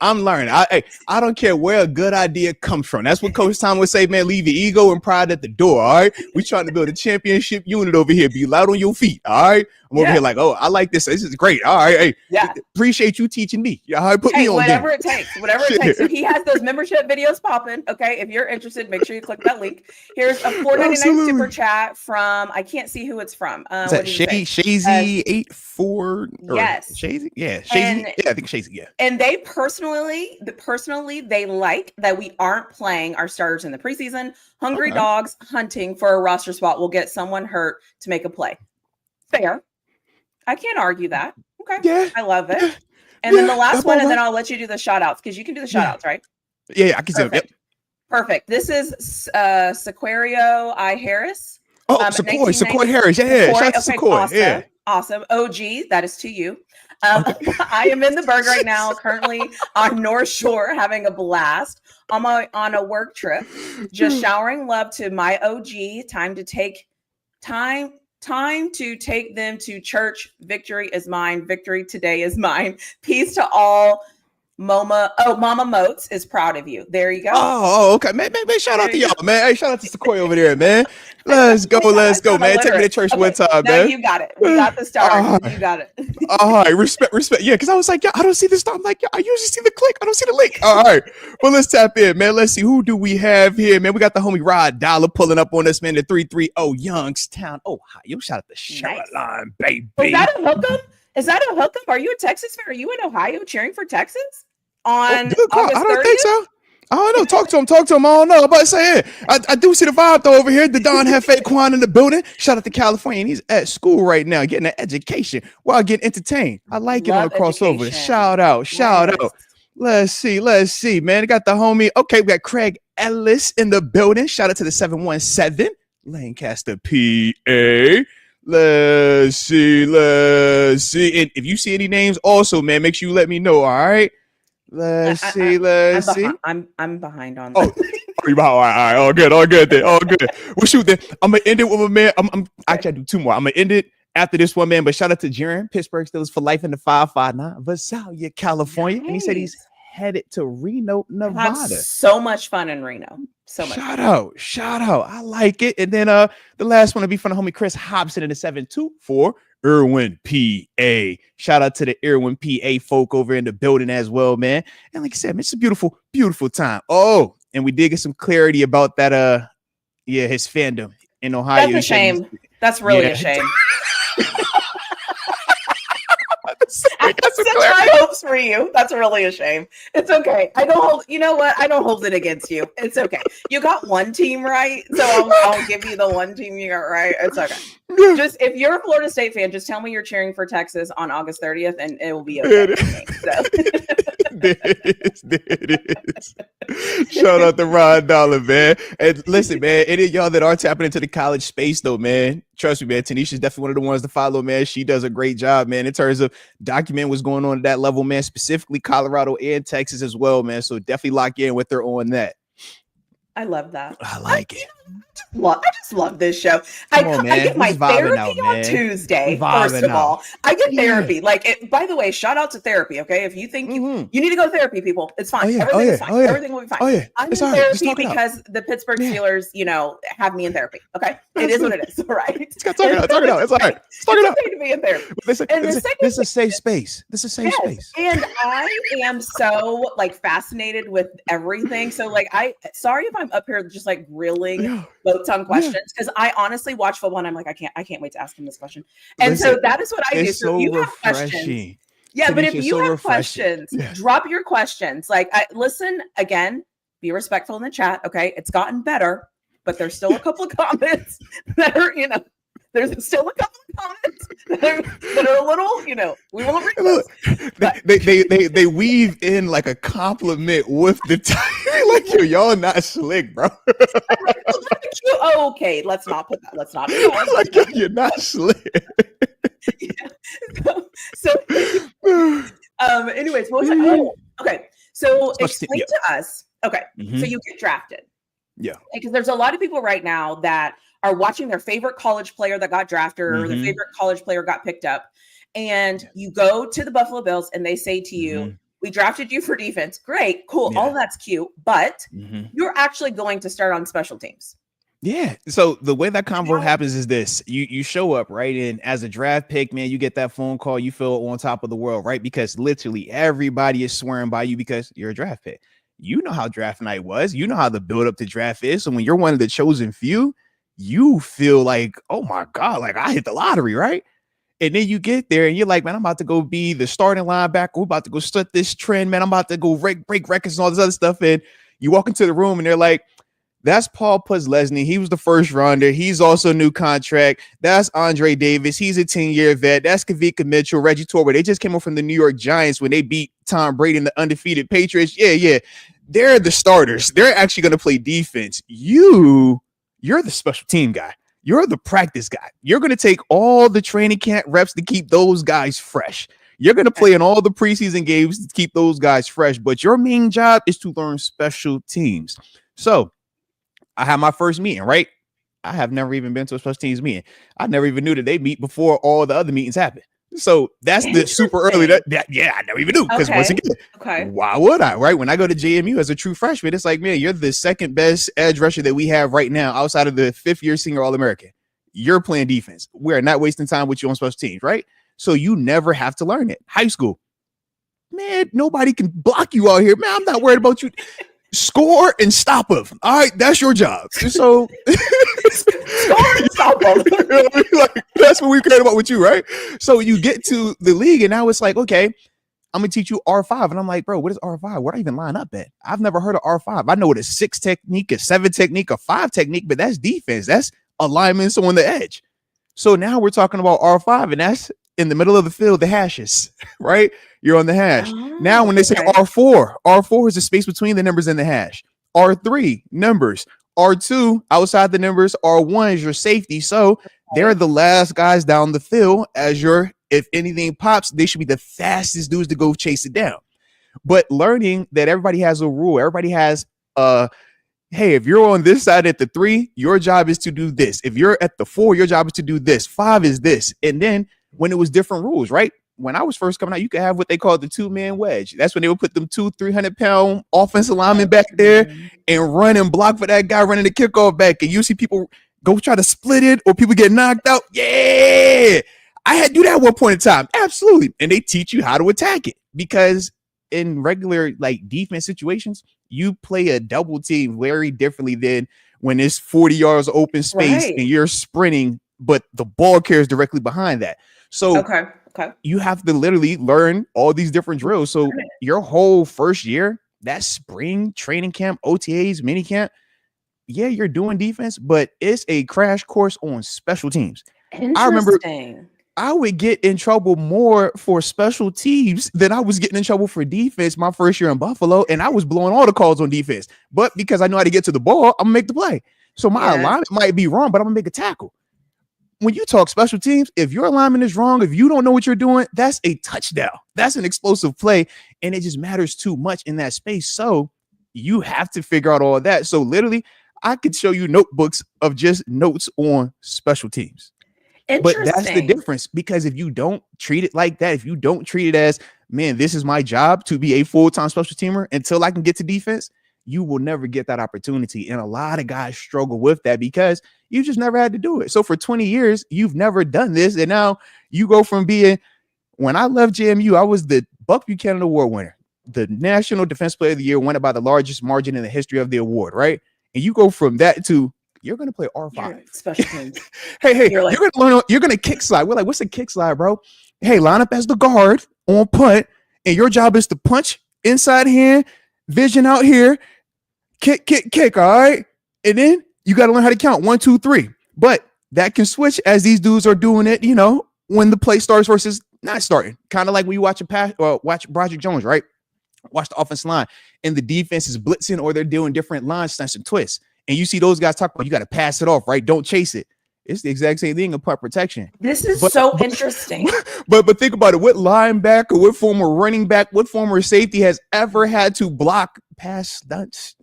I'm learning. I don't care where a good idea comes from. That's what Coach Tom would say, man. Leave your ego and pride at the door. All right, we trying to build a championship unit over here. Be loud on your feet. All right, I'm over here like, oh, I like this. This is great. All right, hey, appreciate you teaching me. All right, put me on whatever it takes. Whatever it takes. So he has those membership videos popping. Okay, if you're interested, make sure you click that link. Here's a $4.99 super chat from, I can't see who it's from. Is that Shazy84? Yes. Shazy? Yeah. Shazy. Yeah, I think Shazy. Yeah. And they personally, they like that we aren't playing our starters in the preseason. Hungry dogs hunting for a roster spot will get someone hurt to make a play. Fair. I can't argue that. Okay. Yeah. I love it. Yeah. And then the last one, and then I'll let you do the shout outs because you can do the shout outs, right? Yeah, I can see it. Yep. Perfect. This is Sequario I. Harris. Oh, Sequoia Harris. Yeah. Shout out to Sequoia. Awesome. Yeah. Awesome. OG, that is to you. I am in the Berg right now, currently on North Shore, having a blast on a work trip. Just showering love to my OG. Time to take them to church. Victory is mine. Victory today is mine. Peace to all. Mama Moats is proud of you. There you go. Oh, okay. Man, shout out to y'all, man. Hey, shout out to Sequoia over there, man. Let's go, man. Take me to church one time, man. You got it. We got the star. You got it. All right, respect. Yeah, because I was like, yeah, I don't see the star. I'm like, yeah, I usually see the click. I don't see the link. All right, well, let's tap in, man. Let's see, who do we have here, man? We got the homie Rod Dollar pulling up on us, man. The 330 Youngstown, Ohio. Shout out to Shoreline, baby. Is that a hookup? Are you a Texas fan? Are you in Ohio cheering for Texas on August 30th? I don't think so. I don't know. Talk to him. I don't know. I'm about to say it. I do see the vibe though over here. The Don Hefe Quan in the building. Shout out to California. And he's at school right now, getting an education while getting entertained. I like it on the crossover. Shout out. Let's see, man. I got the homie. Okay, we got Craig Ellis in the building. Shout out to the 717 Lancaster, PA. Let's see. And if you see any names also, man, make sure you let me know. All right. Let's see. I'm behind on that. Are you behind? All right. All good then. All good. We'll shoot then. I'm gonna end it with a man. Actually, I do two more. I'm gonna end it after this one, man. But shout out to Jaron, Pittsburgh Steelers for life in the 559, Visalia, California. Nice. And he said he's headed to Reno, Nevada. Have so much fun in Reno. So much. Shout out. I like it. And then the last one will be from the homie Chris Hobson in the 724. Irwin, PA. Shout out to the Irwin, PA folk over in the building as well, man. And like I said, man, it's a beautiful, beautiful time. Oh, and we did get some clarity about that. His fandom in Ohio. That's a shame. That's really a shame. That's such high hopes for you. That's really a shame. It's okay. I don't hold it against you. It's okay. You got one team right, so I'll give you the one team you got right. It's okay. Just if you're a Florida State fan, just tell me you're cheering for Texas on August 30th, and it will be okay. There it is. Shout out to Rod Dollar, man. And listen, man, any of y'all that are tapping into the college space, though, man, trust me, man, Tanisha's definitely one of the ones to follow, man. She does a great job, man, in terms of documenting what's going on at that level, man, specifically Colorado and Texas as well, man. So definitely lock in with her on that. I love that. I like it. I just love this show. I get my therapy on Tuesday. First of all, I get therapy. Like, by the way, shout out to therapy. Okay, if you think you need to go to therapy, people, it's fine. Everything is fine. Everything will be fine. I'm in therapy because the Pittsburgh Steelers, have me in therapy. Okay, it is what it is. All right. Talk it out. It's all right. Talk it out. To be in therapy. This is a safe space. This is a safe space. And I am so fascinated with everything. So sorry if I'm up here just grilling both tongue questions, because I honestly watch football and I'm like, I can't wait to ask him this question. And so that is what I do. So you have questions. Yeah, but if you have questions, drop your questions. Listen again, be respectful in the chat. Okay. It's gotten better, but there's still a couple of comments that are, there's still a couple of comments that are a little, we won't read those. They weave in like a compliment with the time. Y'all not slick, bro. Okay, let's not put that. Let's not do that. You're not slick. Anyways, what was that? Okay. So explain to us. Okay. So you get drafted. Yeah. Because there's a lot of people right now that are watching their favorite college player that got drafted or their favorite college player got picked up. and you go to the Buffalo Bills and they say to you, we drafted you for defense. Great, cool. Yeah. All of that's cute, but you're actually going to start on special teams. Yeah. So the way that convo happens is this: you show up, right? And as a draft pick, man, you get that phone call, you feel on top of the world, right? Because literally everybody is swearing by you because you're a draft pick. You know how draft night was, you know how the build up to draft is. So when you're one of the chosen few, you feel like, oh my God, like I hit the lottery, right? And then you get there and you're like, man, I'm about to go be the starting linebacker. We're about to go start this trend, man. I'm about to go break records and all this other stuff. And you walk into the room and they're like, that's Paul Postlesny. He was the first rounder. He's also a new contract. That's Andre Davis. He's a 10-year vet. That's Kavika Mitchell, Reggie Torber. They just came up from the New York Giants when they beat Tom Brady and the undefeated Patriots. Yeah. They're the starters. They're actually going to play defense. You're the special team guy. You're the practice guy. You're going to take all the training camp reps to keep those guys fresh. You're going to play in all the preseason games to keep those guys fresh. But your main job is to learn special teams. So I had my first meeting, right? I have never even been to a special teams meeting. I never even knew that they meet before all the other meetings happen. So that's the super early I never even knew. Because once again, why would I, right? When I go to JMU as a true freshman, it's like, man, you're the second best edge rusher that we have right now outside of the 5th-year senior All-American. You're playing defense. We're not wasting time with you on special teams, right? So you never have to learn it. High school, man, nobody can block you out here. Man, I'm not worried about you. Score and stop them. All right, that's your job. So score and stop them. Like, that's what we cared about with you, right? So you get to the league, and now it's like, okay, I'm gonna teach you R5, and I'm like, bro, what is R5? Where do I even line up at? I've never heard of R5. I know what a 6 technique, a 7 technique, a 5 technique, but that's defense. That's alignments on the edge. So now we're talking about R5, and that's in the middle of the field, the hashes, right? You're on the hash. Now, when they say R4 is the space between the numbers and the hash. R3, numbers. R2, outside the numbers. R1 is your safety. So they're the last guys down the field if anything pops, they should be the fastest dudes to go chase it down. But learning that everybody has a rule. Everybody has hey, if you're on this side at the 3, your job is to do this. If you're at the 4, your job is to do this. 5 is this. And then when it was different rules, right? When I was first coming out, you could have what they call the 2-man wedge. That's when they would put them 300-pound offensive linemen back there and run and block for that guy running the kickoff back. And you see people go try to split it or people get knocked out. Yeah, I had to do that at one point in time. Absolutely. And they teach you how to attack it because in regular like defense situations, you play a double team very differently than when it's 40 yards open space and you're sprinting, but the ball carries directly behind that. So you have to literally learn all these different drills. So your whole first year, that spring training camp, OTAs, mini camp, yeah, you're doing defense, but it's a crash course on special teams. I remember I would get in trouble more for special teams than I was getting in trouble for defense my first year in Buffalo, and I was blowing all the calls on defense. But because I know how to get to the ball, I'm gonna make the play. So my alignment might be wrong, but I'm gonna make a tackle. When you talk special teams, if your alignment is wrong, if you don't know what you're doing, that's a touchdown. That's an explosive play, and it just matters too much in that space. So you have to figure out all of that. So literally, I could show you notebooks of just notes on special teams. But that's the difference, because if you don't treat it like that, if you don't treat it as, man, this is my job to be a full-time special teamer until I can get to defense, you will never get that opportunity. And a lot of guys struggle with that because you just never had to do it. So for 20 years, you've never done this. And now you go from being, when I left JMU, I was the Buck Buchanan Award winner, the National Defense Player of the Year, won it by the largest margin in the history of the award, right? And you go from that to, you're going to play R5. Special teams. hey, you're going to learn, you're going to kick slide. We're like, what's a kick slide, bro? Hey, line up as the guard on punt, and your job is to punch inside hand, vision out here, kick, all right? And then you got to learn how to count 1, 2, 3. But that can switch as these dudes are doing it, you know, when the play starts versus not starting. Kind of like when you watch watch Broderick Jones, right? Watch the offensive line, and the defense is blitzing or they're doing different line stunts and twists. And you see those guys talk about, you got to pass it off, right? Don't chase it. It's the exact same thing in punt protection. This is so interesting. But think about it. What linebacker, what former running back, what former safety has ever had to block pass stunts?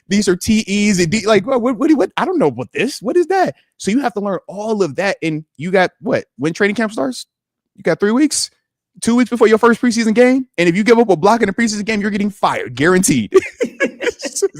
These are TEs and like, what? I don't know what this. What is that? So you have to learn all of that. And you got what? When training camp starts? You got 3 weeks, 2 weeks before your first preseason game. And if you give up a block in a preseason game, you're getting fired, guaranteed.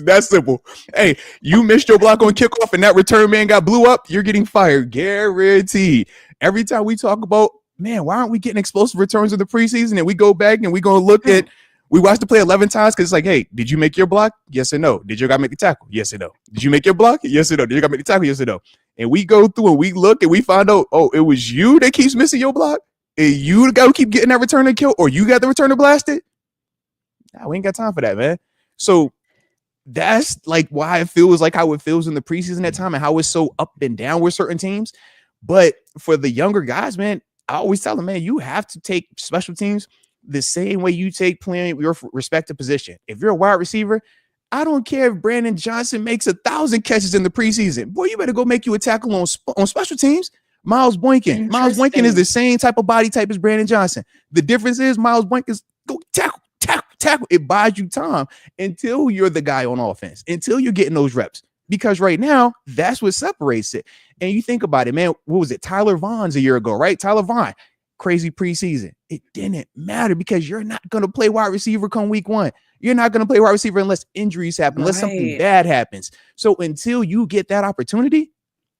That's simple. Hey, you missed your block on kickoff and that return man got blew up, you're getting fired, guaranteed. Every time we talk about, man, why aren't we getting explosive returns in the preseason? And we go back and we go look at, we watch the play 11 times because it's like, hey, did you make your block? Yes or no. Did your guy make the tackle? Yes or no. Did you make your block? Yes or no. Did your guy make the tackle? Yes or no. And we go through and we look and we find out, oh, it was you that keeps missing your block? And you the guy who keep getting that return to kill, or you got the return to blast it? Nah, we ain't got time for that, man. So that's like why it feels like how it feels in the preseason at time and how it's so up and down with certain teams. But for the younger guys, man, I always tell them, man, you have to take special teams the same way you take playing your respective position. If you're a wide receiver, I don't care if Brandon Johnson makes 1,000 catches in the preseason. Boy, you better go make you a tackle on special teams. Miles Boykin. Miles Boykin is the same type of body type as Brandon Johnson. The difference is Miles Boykin go tackle. It buys you time until you're the guy on offense, until you're getting those reps. Because right now, that's what separates it. And you think about it, man, what was it? Tyler Vaughn's a year ago, right? Tyler Vaughn, crazy preseason. It didn't matter because you're not going to play wide receiver come week 1. You're not going to play wide receiver unless injuries happen, unless something bad happens. So until you get that opportunity,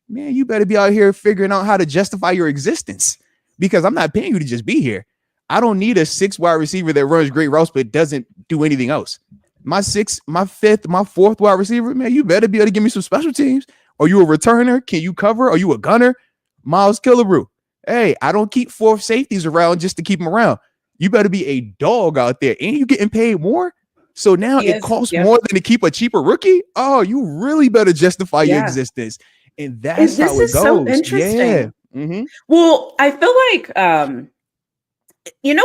man, you better be out here figuring out how to justify your existence, because I'm not paying you to just be here. I don't need a 6 wide receiver that runs great routes but doesn't do anything else. My 6th, my 5th, my 4th wide receiver, man, you better be able to give me some special teams. Are you a returner? Can you cover? Are you a gunner? Miles Killebrew. Hey, I don't keep 4th safeties around just to keep them around. You better be a dog out there. And you getting paid more? So now it costs more than to keep a cheaper rookie? Oh, you really better justify your existence. And that's how it goes. So interesting. Yeah. Well, I feel like,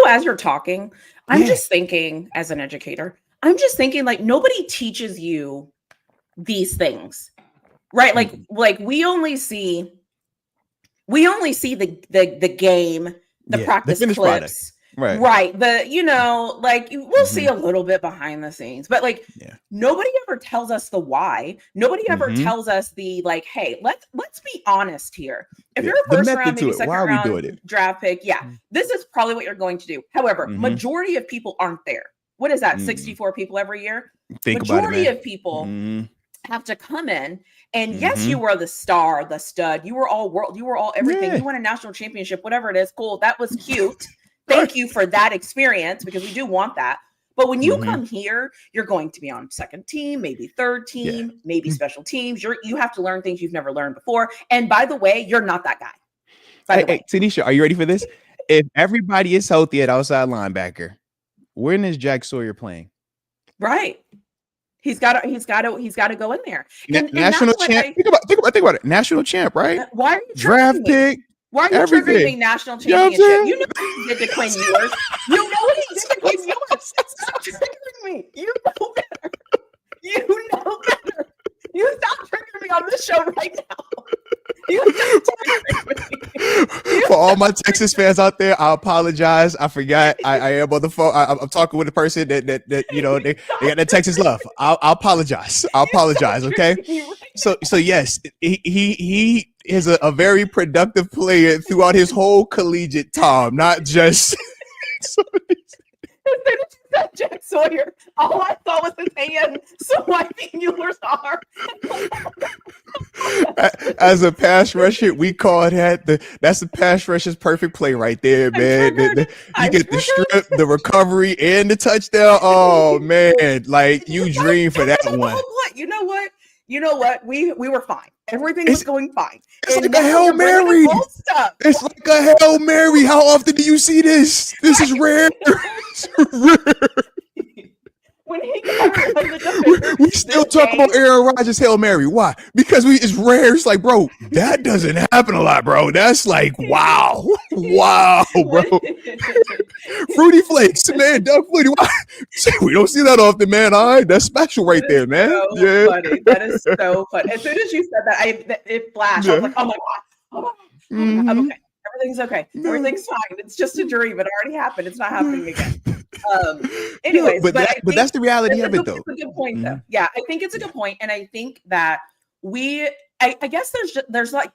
as you're talking, I'm just thinking as an educator, I'm just thinking like nobody teaches you these things, right? Like we only see the game, the practice clips. Product. Right. We'll see a little bit behind the scenes, but nobody ever tells us the why. Nobody ever tells us the hey, let's be honest here. If you're a first round, maybe second round draft pick, this is probably what you're going to do. However, majority of people aren't there. What is that? 64 people every year? Majority of people have to come in. And yes, you were the star, the stud. You were all world. You were all everything. You won a national championship, whatever it is. Cool. That was cute. Thank you for that experience, because we do want that. But when you come here, you're going to be on second team, maybe third team, maybe special teams. You have to learn things you've never learned before. And by the way, you're not that guy. Hey, Tanisha, are you ready for this? If everybody is healthy at outside linebacker, when is Jack Sawyer playing? Right. He's got to go in there. And national champ. Think about it. National champ, right? Why are you draft pick? Why are you triggering me? National championship. You know what he did to Quinn Ewers. You know what he did to Quinn Ewers. Stop triggering me. You know better. You know better. You stop triggering me on this show right now. You stop triggering me. For all my Texas fans out there, I apologize. I forgot. I am on the phone. I'm talking with a person that they got that Texas love. I'll apologize. Okay. So yes, he is a very productive player throughout his whole collegiate time, not just. Jack Sawyer, all I saw was his hand, so I think Mueller's arm. As a pass rusher, we call that's the pass rusher's perfect play right there, man. You get the strip, the recovery, and the touchdown. Oh man, you dream for that one. You know what? We were fine. Everything was going fine. It's like a Hail Mary. It's like a Hail Mary. How often do you see this? This is rare. When he got we still talk about Aaron Rodgers Hail Mary. Why? Because it's rare. It's like, bro, that doesn't happen a lot, bro. That's like, wow, bro. Fruity Flakes, man. Doug Flutie. Why? We don't see that often, man. All right, that's special right there, man. So funny. That is so funny. As soon as you said that, it flashed. I was like, oh my god, I'm okay. Everything's okay. Everything's fine. It's just a dream. It already happened. It's not happening again. Anyways, but that's the reality of it, though. It's a good point, though. Yeah, I think it's a good point, and I think that I guess there's not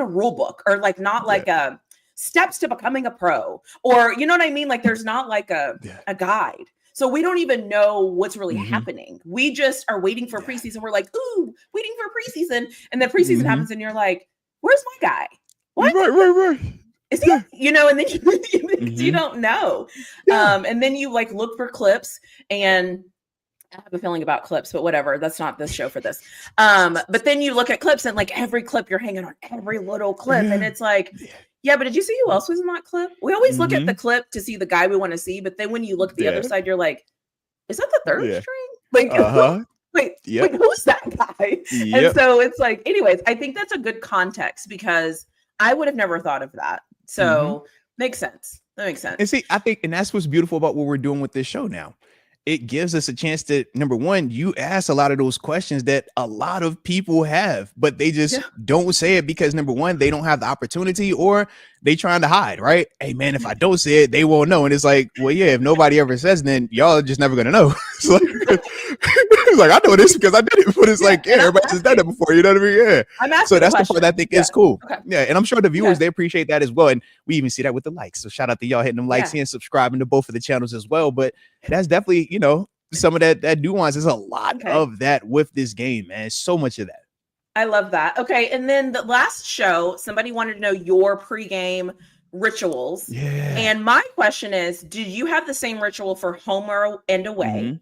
a rule book or not a steps to becoming a pro, or you know what I mean? Like there's not like a guide. So we don't even know what's really happening. We just are waiting for preseason. We're like, ooh, waiting for preseason. And then preseason happens and you're like, where's my guy? What? Right. Is he, you know, and then you don't know. And then you like look for clips, and I have a feeling about clips, but whatever. That's not this show for this. But then you look at clips, and like every clip you're hanging on every little clip. And it's like, yeah, but did you see who else was in that clip? We always look at the clip to see the guy we want to see. But then when you look at the other side, you're like, is that the third string? Like, wait, who's that guy? And so it's like, anyways, I think that's a good context because I would have never thought of that. So makes sense. That makes sense. And see, I think, and that's what's beautiful about what we're doing with this show now. It gives us a chance to, number one, you ask a lot of those questions that a lot of people have, but they just don't say it because number one, they don't have the opportunity or they trying to hide, right? Hey man, if I don't say it, they won't know. And it's like, well, yeah, if nobody ever says, then y'all are just never going to know. It's like, I know this because I did it, but it's like, everybody's just done it before, you know what I mean? Yeah. So that's the part that I think is cool. Okay. Yeah. And I'm sure the viewers, they appreciate that as well. And we even see that with the likes. So shout out to y'all hitting them likes and subscribing to both of the channels as well. But that's definitely, you know, some of that nuance. Is a lot of that with this game, man. So much of that. I love that. Okay. And then the last show, somebody wanted to know your pregame rituals. Yeah. And my question is, do you have the same ritual for home and away?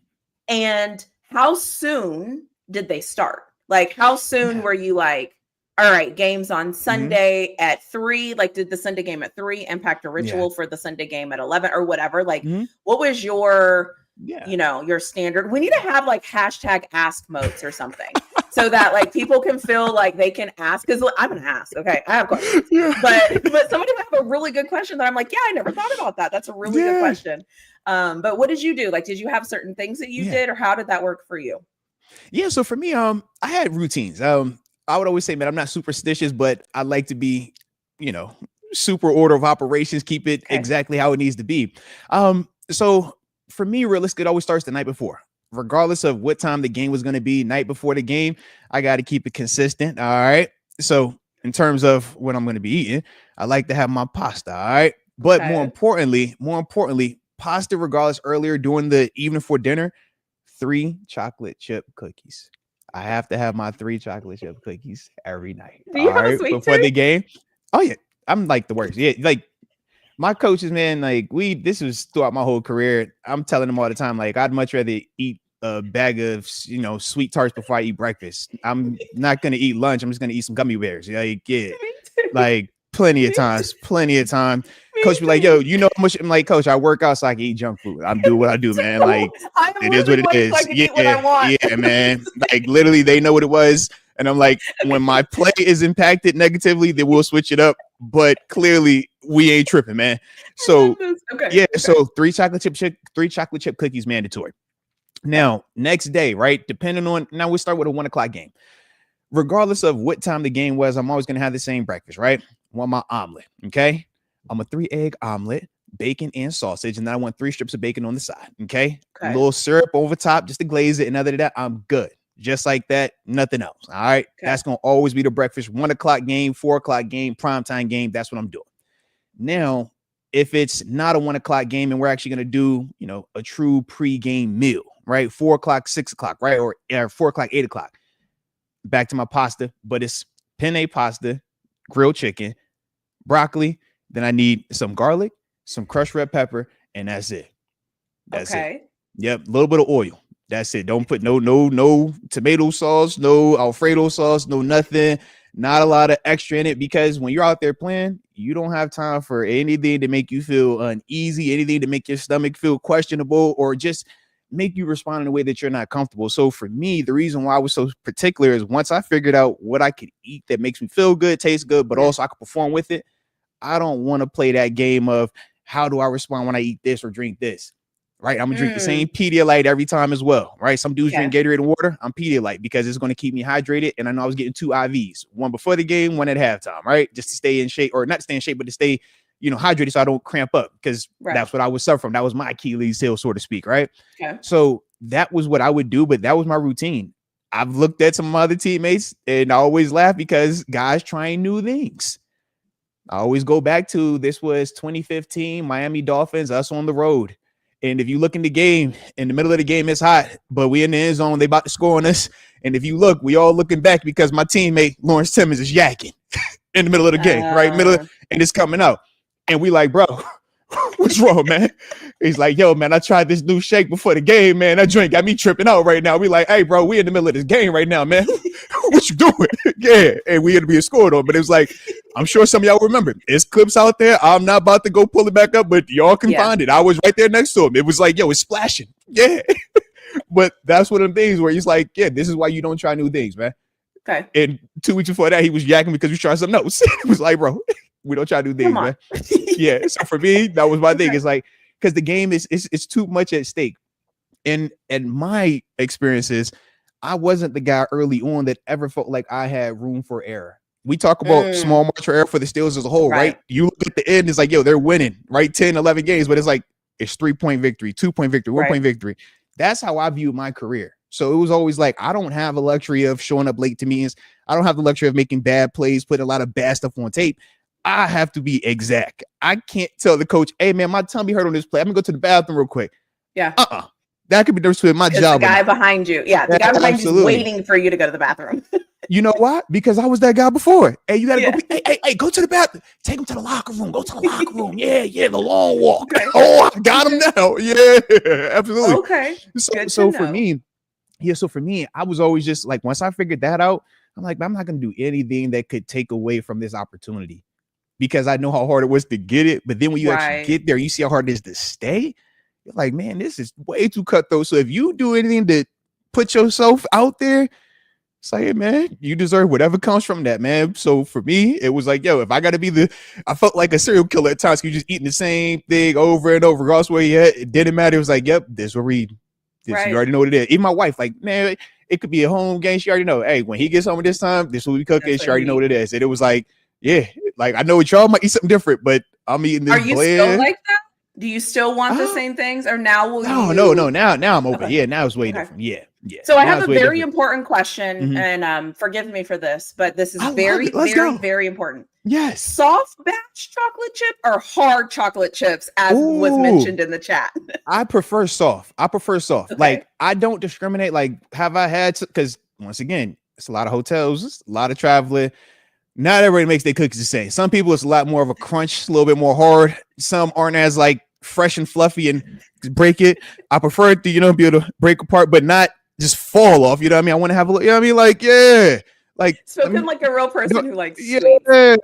And how soon did they start? Like, how soon were you like, all right, games on Sunday at 3? Like, did the Sunday game at 3 impact a ritual for the Sunday game at 11 or whatever? Like, what was your, you know, your standard? We need to have like hashtag ask modes or something so that like people can feel like they can ask. Because I'm going to ask. Okay, I have questions. But somebody might have a really good question that I'm like, yeah, I never thought about that. That's a really good question. But what did you do? Like, did you have certain things that you did, or how did that work for you? Yeah, so for me, I had routines. I would always say, man, I'm not superstitious, but I like to be, you know, super order of operations, keep it exactly how it needs to be. So for me, realistically, it always starts the night before. Regardless of what time the game was going to be, night before the game, I got to keep it consistent. All right. So in terms of what I'm going to be eating, I like to have my pasta. All right. But more importantly, pasta, regardless, earlier during the evening for dinner, 3 chocolate chip cookies. I have to have my 3 chocolate chip cookies every night. Do you have a sweet before the game? Oh yeah, I'm like the worst. Yeah, like my coaches, man. Like this was throughout my whole career. I'm telling them all the time, like I'd much rather eat a bag of sweet tarts before I eat breakfast. I'm not gonna eat lunch. I'm just gonna eat some gummy bears. Like like plenty of times. Coach be like, yo, you know how much? I'm like, coach, I work out so I can eat junk food. I'm doing what I do, man. Like it is what it is. Yeah, man. Like literally, they know what it was. And I'm like, when my play is impacted negatively, then we'll switch it up. But clearly, we ain't tripping, man. So so 3 chocolate chip cookies mandatory. Now, next day, right? Depending on now, we start with a 1 o'clock game. Regardless of what time the game was, I'm always gonna have the same breakfast, right? I want my omelet. Okay. I'm a 3-egg omelet, bacon and sausage, and then I want 3 strips of bacon on the side. Okay. A little syrup over top just to glaze it. And other than that, I'm good. Just like that, nothing else. All right. That's going to always be the breakfast. 1 o'clock game, 4 o'clock game, primetime game. That's what I'm doing. Now, if it's not a 1 o'clock game and we're actually going to do, a true pregame meal, right? 4 o'clock, 6 o'clock, right? Or 4 o'clock, 8 o'clock. Back to my pasta, but it's penne pasta, grilled chicken, broccoli. Then I need some garlic, some crushed red pepper, and that's it. That's it. Yep, a little bit of oil. That's it. Don't put no tomato sauce, no Alfredo sauce, no nothing. Not a lot of extra in it because when you're out there playing, you don't have time for anything to make you feel uneasy, anything to make your stomach feel questionable, or just make you respond in a way that you're not comfortable. So for me, the reason why I was so particular is once I figured out what I could eat that makes me feel good, taste good, but also I could perform with it. I don't want to play that game of how do I respond when I eat this or drink this, right? I'm gonna drink the same Pedialyte every time as well, right? Some dudes drink Gatorade and water. I'm Pedialyte because it's going to keep me hydrated. And I know I was getting 2 IVs, one before the game, one at halftime, right? Just to stay in shape, or not stay in shape, but to stay, hydrated so I don't cramp up, because that's what I would suffer from. That was my Achilles heel, so to speak, right? So that was what I would do, but that was my routine. I've looked at some other teammates and I always laugh because guys trying new things. I always go back to, this was 2015 Miami Dolphins, us on the road. And if you look in the game, in the middle of the game, it's hot, but we in the end zone, they about to score on us. And if you look, we all looking back because my teammate Lawrence Timmons is yakking in the middle of the game, right? And it's coming out. And we like, bro, what's wrong, man? He's like, yo, man, I tried this new shake before the game, man. That drink got me tripping out right now. We like, hey, bro, we in the middle of this game right now, man. What you doing? Yeah. And we had to be scored on. But it was like, I'm sure some of y'all remember. There's clips out there. I'm not about to go pull it back up, but y'all can find it. I was right there next to him. It was like, yo, it's splashing. Yeah. But that's one of the things where he's like, yeah, this is why you don't try new things, man. Okay. And 2 weeks before that, he was yakking because we tried something else. It was like, bro, we don't try new things, man. Yeah. So for me, that was my thing. It's like, because the game is too much at stake. And my experiences, I wasn't the guy early on that ever felt like I had room for error. We talk about small margin for error for the Steelers as a whole, right? You look at the end, it's like, yo, they're winning, right? 10, 11 games, but it's like, it's 3-point victory, 2-point victory, 1-point victory. That's how I view my career. So it was always like, I don't have a luxury of showing up late to meetings. I don't have the luxury of making bad plays, putting a lot of bad stuff on tape. I have to be exact. I can't tell the coach, hey, man, my tummy hurt on this play. I'm going to go to the bathroom real quick. Yeah. That could be different with my job. The guy behind you. Yeah. The guy behind you is waiting for you to go to the bathroom. You know why? Because I was that guy before. Hey, you got to go. Hey, go to the bathroom. Take him to the locker room. Go to the locker room. Yeah, the long walk. Okay. Oh, I got him now. Yeah, absolutely. Okay. So for me, I was always just like, once I figured that out, I'm like, I'm not going to do anything that could take away from this opportunity, because I know how hard it was to get it. But then when you actually get there, you see how hard it is to stay. You're like, man, this is way too cutthroat. So if you do anything to put yourself out there, say, hey, man, you deserve whatever comes from that, man. So for me, it was like, yo, if I got to be I felt like a serial killer at times. You just eating the same thing over and over. Regardless where you at, it didn't matter. It was like, yep, this will read. You already know what it is. Even my wife, like, man, it could be a home game. She already know. Hey, when he gets home at this time, this will be cooking. She already know what it is. And it was like, yeah, like I know y'all might eat something different, but I'm eating this. Are you still like that? Do you still want the same things, or now will you? No. Now I'm open. Okay. Yeah, now it's way different. Yeah. So I have a very important question, and forgive me for this, but this is very important. Yes. Soft batch chocolate chip or hard chocolate chips, as was mentioned in the chat? I prefer soft. Okay. Like, I don't discriminate. Like, have I had? Because once again, it's a lot of hotels, it's a lot of traveling. Not everybody makes their cookies the same. Some people, it's a lot more of a crunch, a little bit more hard. Some aren't as like fresh and fluffy and break it. I prefer it to, be able to break apart, but not just fall off. You know what I mean? I want to have a little, you know what I mean? Like, yeah. Like spoken like a real person who likes sweets.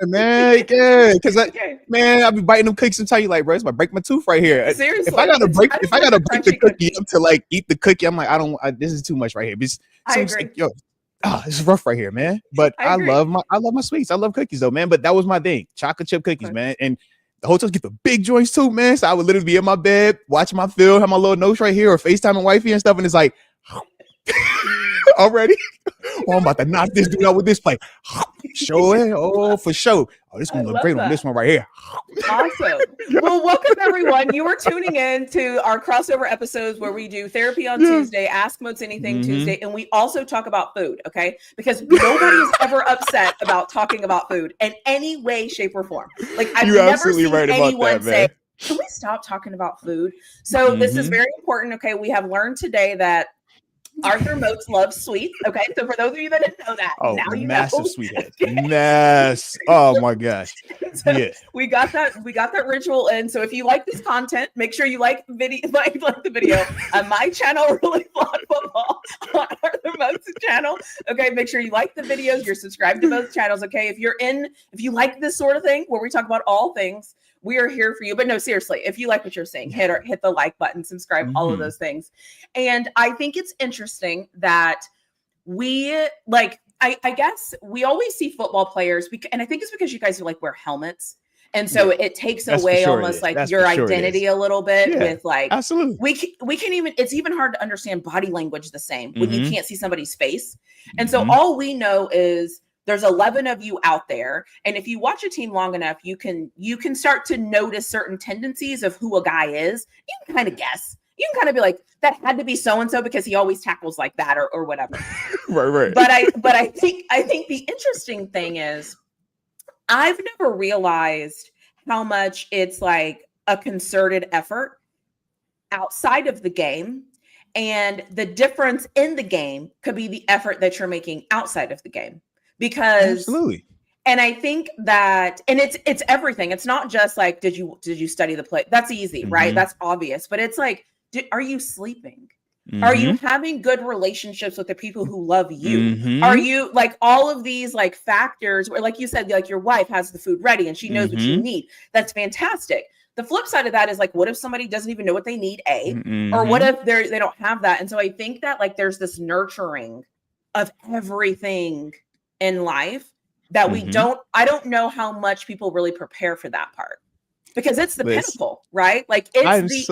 Man. Yeah. Because I'll be biting them cookies and tell you, like, bro, it's about to break my tooth right here. Seriously. If I gotta break the cookie up to like eat the cookie, I'm like, this is too much right here. I agree. Like, yo, it's rough right here, man. But I love my sweets. I love cookies though, man. But that was my thing. Chocolate chip cookies, man. And the hotels get the big joints too, man. So I would literally be in my bed, watching my film, have my little notes right here, or FaceTiming wifey and stuff. And it's like, already? Oh, I'm about to knock this dude out with this plate. Show it. Oh, for sure. Oh, this is going to look great on this one right here. Awesome. Well, welcome everyone. You are tuning in to our crossover episodes where we do therapy on Tuesday, Ask Moats Anything Tuesday, and we also talk about food, okay? Because nobody is ever upset about talking about food in any way, shape, or form. Like, I've never seen anyone say, can we stop talking about food? So this is very important, okay? We have learned today that Arthur Moats loves sweets. Okay, so for those of you that didn't know that, now you massive know. Sweethead. Mass. Oh my gosh. So we got that ritual in. So if you like this content, make sure you like the video on my channel, Really Flawed Football, on Arthur Moats' channel. Okay, make sure you like the videos. You're subscribed to both channels. Okay, if you like this sort of thing where we talk about all things, we are here for you. But no, seriously, if you like what you're seeing, hit the like button, subscribe, all of those things. And I think it's interesting that we I guess we always see football players, and I think it's because you guys wear helmets. And so it takes away almost your identity a little bit with absolutely. We can even, it's even hard to understand body language the same when you can't see somebody's face. And so all we know is there's 11 of you out there. And if you watch a team long enough, you can start to notice certain tendencies of who a guy is. You can kind of guess. You can kind of be like, that had to be so-and-so because he always tackles like that or whatever. Right. But I think the interesting thing is I've never realized how much it's like a concerted effort outside of the game. And the difference in the game could be the effort that you're making outside of the game. Because absolutely. And I think that, and it's everything. It's not just like, did you study the play? That's easy, right? That's obvious. But it's like, are you sleeping? Are you having good relationships with the people who love you? Are you like all of these like factors where, like you said, like your wife has the food ready and she knows what you need? That's fantastic. The flip side of that is like, what if somebody doesn't even know what they need, or what if they don't have that? And so I think that like there's this nurturing of everything in life that we I don't know how much people really prepare for that part, because it's the pinnacle, right? Like it's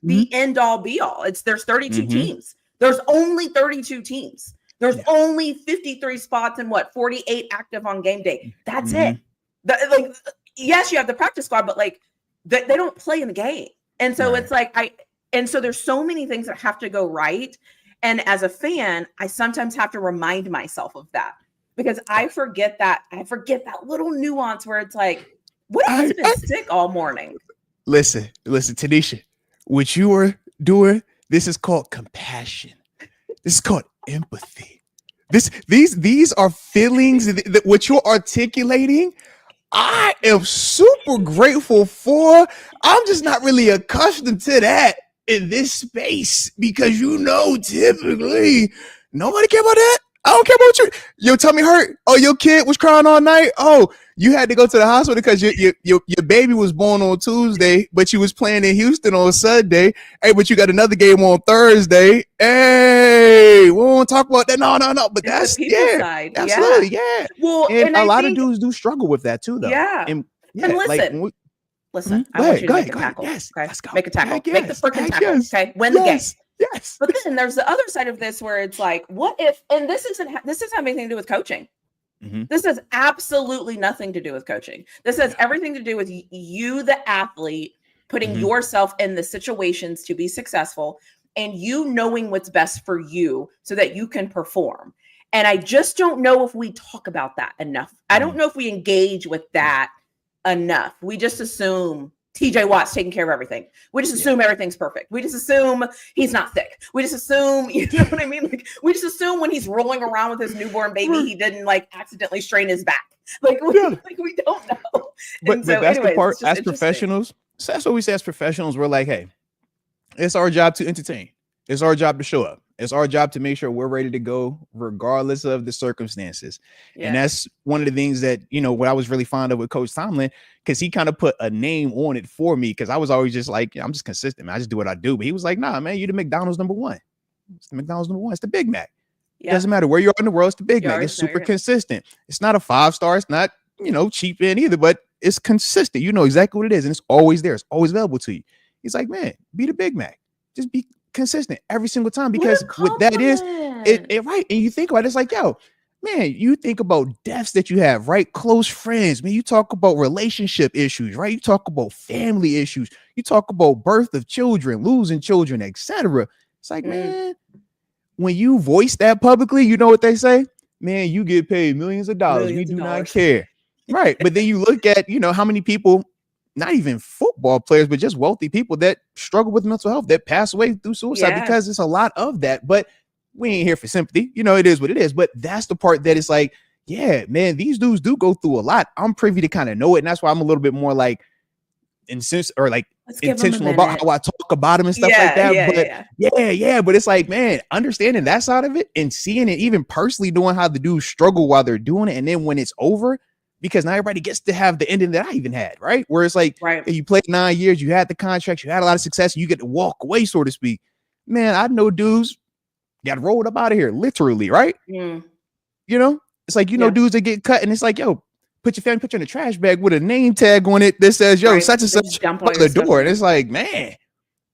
the end all be all. There's 32 teams. There's only 32 teams. There's only 53 spots and 48 active on game day. That's it. Like, yes, you have the practice squad, but like they don't play in the game. And so it's like, and so there's so many things that have to go right. And as a fan, I sometimes have to remind myself of that, because I forget that little nuance where it's like, what if he's been sick all morning? Listen, Tanisha, what you are doing, this is called compassion. This is called empathy. These are feelings that what you're articulating, I am super grateful for. I'm just not really accustomed to that in this space, because typically nobody care about that. I don't care about you. Your tummy hurt. Oh, your kid was crying all night. Oh, you had to go to the hospital because your baby was born on Tuesday, but you was playing in Houston on Sunday. Hey, but you got another game on Thursday. Hey, we won't talk about that. No. But that's side. Absolutely, yeah. Well, and a lot of dudes do struggle with that too, though. Yeah. And listen. Listen, I want you to make a tackle. Yes, okay? Let's go. Make a tackle. Yes. Make the freaking tackle. Yes. Okay, win the game. Yes. But then there's the other side of this where it's like, what if? And this doesn't have anything to do with coaching. This has absolutely nothing to do with coaching. This has everything to do with you, the athlete, putting yourself in the situations to be successful, and you knowing what's best for you so that you can perform. And I just don't know if we talk about that enough. I don't know if we engage with that enough. We just assume TJ Watt's taking care of everything. We just assume everything's perfect. We just assume he's not sick. We just assume, you know what I mean? Like, we just assume when he's rolling around with his newborn baby, he didn't like accidentally strain his back. Like, we don't know. But that's the part as professionals. So that's what we say as professionals. We're like, hey, it's our job to entertain. It's our job to show up. It's our job to make sure we're ready to go regardless of the circumstances. Yeah. And that's one of the things that, what I was really fond of with Coach Tomlin, because he kind of put a name on it for me, because I was always just like, I'm just consistent, man. I just do what I do. But he was like, nah, man, you're the McDonald's number one. It's the McDonald's number one. It's the Big Mac. Yeah. It doesn't matter where you are in the world. It's the Big Mac. It's super consistent. It's not a 5-star. It's not, cheap in either, but it's consistent. You know exactly what it is. And it's always there. It's always available to you. He's like, man, be the Big Mac. Just be consistent every single time, because what that is it right. And you think about it, it's like, yo, man, you think about deaths that you have, right? Close friends, man. You talk about relationship issues, right? You talk about family issues. You talk about birth of children, losing children, etc. It's like, man, when you voice that publicly, you know what they say? Man, you get paid millions of dollars. We do not care. Right. But then you look at, how many people, not even football players, but just wealthy people that struggle with mental health, that pass away through suicide, because it's a lot of that. But we ain't here for sympathy. It is what it is. But that's the part that it's like, yeah, man, these dudes do go through a lot. I'm privy to kind of know it. And that's why I'm a little bit more like intentional about how I talk about them and stuff like that. But it's like, man, understanding that side of it and seeing it, even personally knowing how the dudes struggle while they're doing it. And then when it's over, because not everybody gets to have the ending that I even had, right? Where it's like, you played 9 years, you had the contracts, you had a lot of success, and you get to walk away, so to speak. Man, I know dudes got rolled up out of here, literally, right? It's like, dudes that get cut, and it's like, yo, put your family picture in the trash bag with a name tag on it that says, yo, such and such out the door. And it's like, man,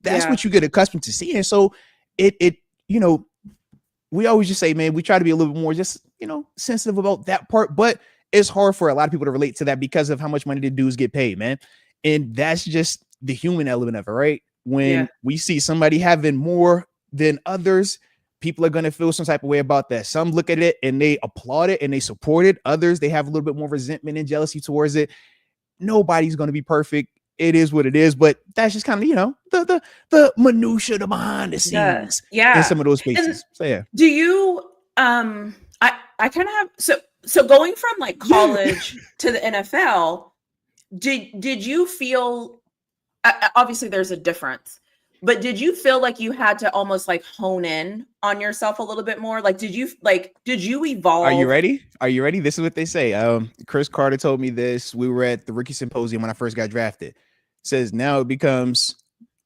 that's what you get accustomed to seeing. So we always just say, man, we try to be a little bit more just, sensitive about that part, but it's hard for a lot of people to relate to that because of how much money the dudes get paid, man. And that's just the human element of it, right? When we see somebody having more than others, people are going to feel some type of way about that. Some look at it and they applaud it and they support it. Others, they have a little bit more resentment and jealousy towards it. Nobody's going to be perfect. It is what it is, but that's just kind of, you know, the minutia, the behind the scenes in some of those spaces. And so yeah. Do you I kind of have so going from like college to the NFL, did you feel obviously there's a difference, but did you feel like you had to almost like hone in on yourself a little bit more? Like did you evolve? Are you ready? This is what they say. Chris Carter told me this. We were at the rookie symposium when I first got drafted. Says now it becomes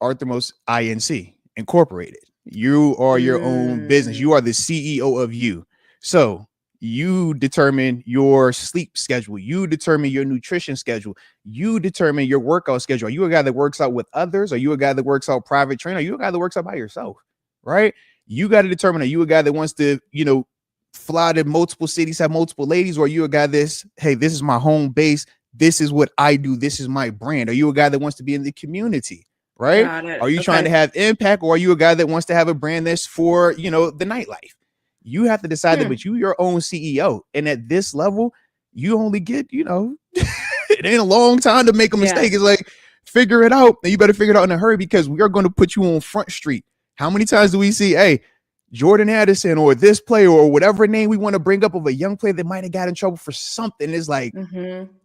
Arthemos Inc. Incorporated. You are your own business. You are the CEO of you. So you determine your sleep schedule. You determine your nutrition schedule. You determine your workout schedule. Are you a guy that works out with others? Are you a guy that works out private trainer? Are you a guy that works out by yourself? Right? You got to determine, are you a guy that wants to, you know, fly to multiple cities, have multiple ladies, or are you a guy that's, hey, this is my home base. This is what I do. This is my brand. Are you a guy that wants to be in the community? Right? Are you trying to have impact, or are you a guy that wants to have a brand that's for, you know, the nightlife? You have to decide that, but you your own CEO. And at this level, you only get, you know, it ain't a long time to make a mistake. It's like, figure it out. And you better figure it out in a hurry, because we are going to put you on Front Street. How many times do we see, hey, Jordan Addison or this player or whatever name we want to bring up of a young player that might have got in trouble for something? It's like,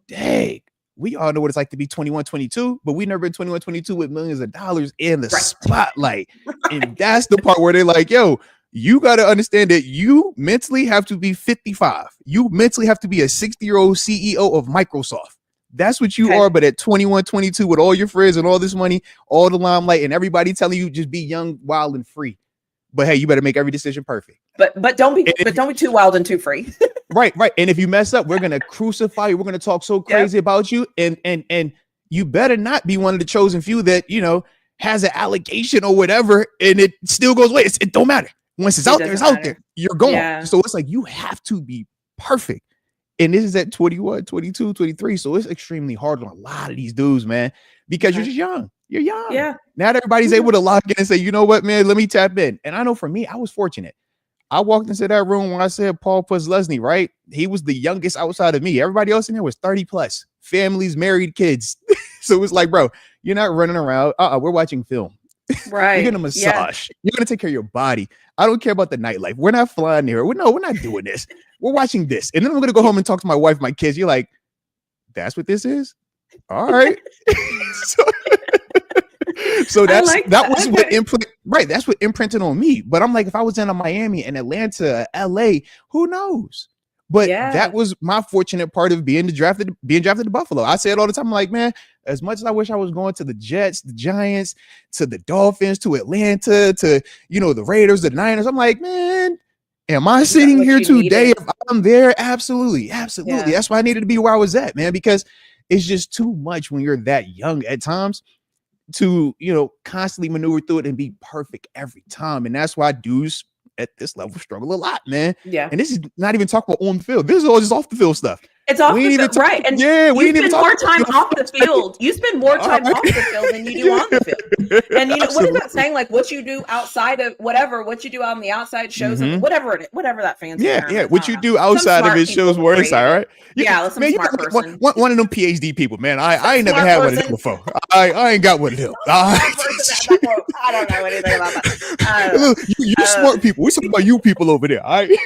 dang, we all know what it's like to be 21, 22, but we never been 21, 22 with millions of dollars in the spotlight. And that's the part where they're like, yo, you got to understand that you mentally have to be 55. You mentally have to be a 60-year-old CEO of Microsoft. That's what you are. But at 21, 22, with all your friends and all this money, all the limelight, and everybody telling you just be young, wild, and free. But hey, you better make every decision perfect. But don't be too wild and too free. Right. And if you mess up, we're gonna crucify you. We're gonna talk so crazy about you, and you better not be one of the chosen few that, you know, has an allegation or whatever, and it still goes away. It don't matter. Once it's out there, it's out there. You're gone. Yeah. So it's like you have to be perfect. And this is at 21, 22, 23. So it's extremely hard on a lot of these dudes, man, because you're just young. You're young. Yeah. Not everybody's able to lock in and say, you know what, man, let me tap in. And I know for me, I was fortunate. I walked into that room when I said Paul Posluszny, right? He was the youngest outside of me. Everybody else in there was 30 plus, families, married, kids. So it was like, bro, you're not running around. We're watching film. Right. You're gonna massage. You're gonna take care of your body. I don't care about the nightlife. We're not flying here. We're not doing this. We're watching this. And then I'm gonna go home and talk to my wife, my kids. You're like, that's what this is? All right. So that's that's what imprinted on me. But I'm like, if I was in Miami and Atlanta, LA, who knows? But that was my fortunate part of being drafted to Buffalo. I say it all the time. I'm like, man, as much as I wish I was going to the Jets, the Giants, to the Dolphins, to Atlanta, to, you know, the Raiders, the Niners, I'm like, man, am I sitting here today if I'm there? Absolutely. That's why I needed to be where I was at, man, because it's just too much when you're that young at times to, you know, constantly maneuver through it and be perfect every time. And that's why dudes at this level struggle a lot, man. Yeah. And this is not even talking about on the field. This is all just off the field stuff. It's off the field, right? And we spend more time off the field. You spend more time off the field than you do on the field. And you know, what is that saying? Like what you do outside of whatever, what you do on the outside shows whatever that fancy term is. What you do outside of it shows more inside, right? Yeah, some smart person. One of them PhD people, man. I ain't never had one of them before. I ain't got one of them. I don't know anything about that. You smart people. We're talking about you people over there. All right.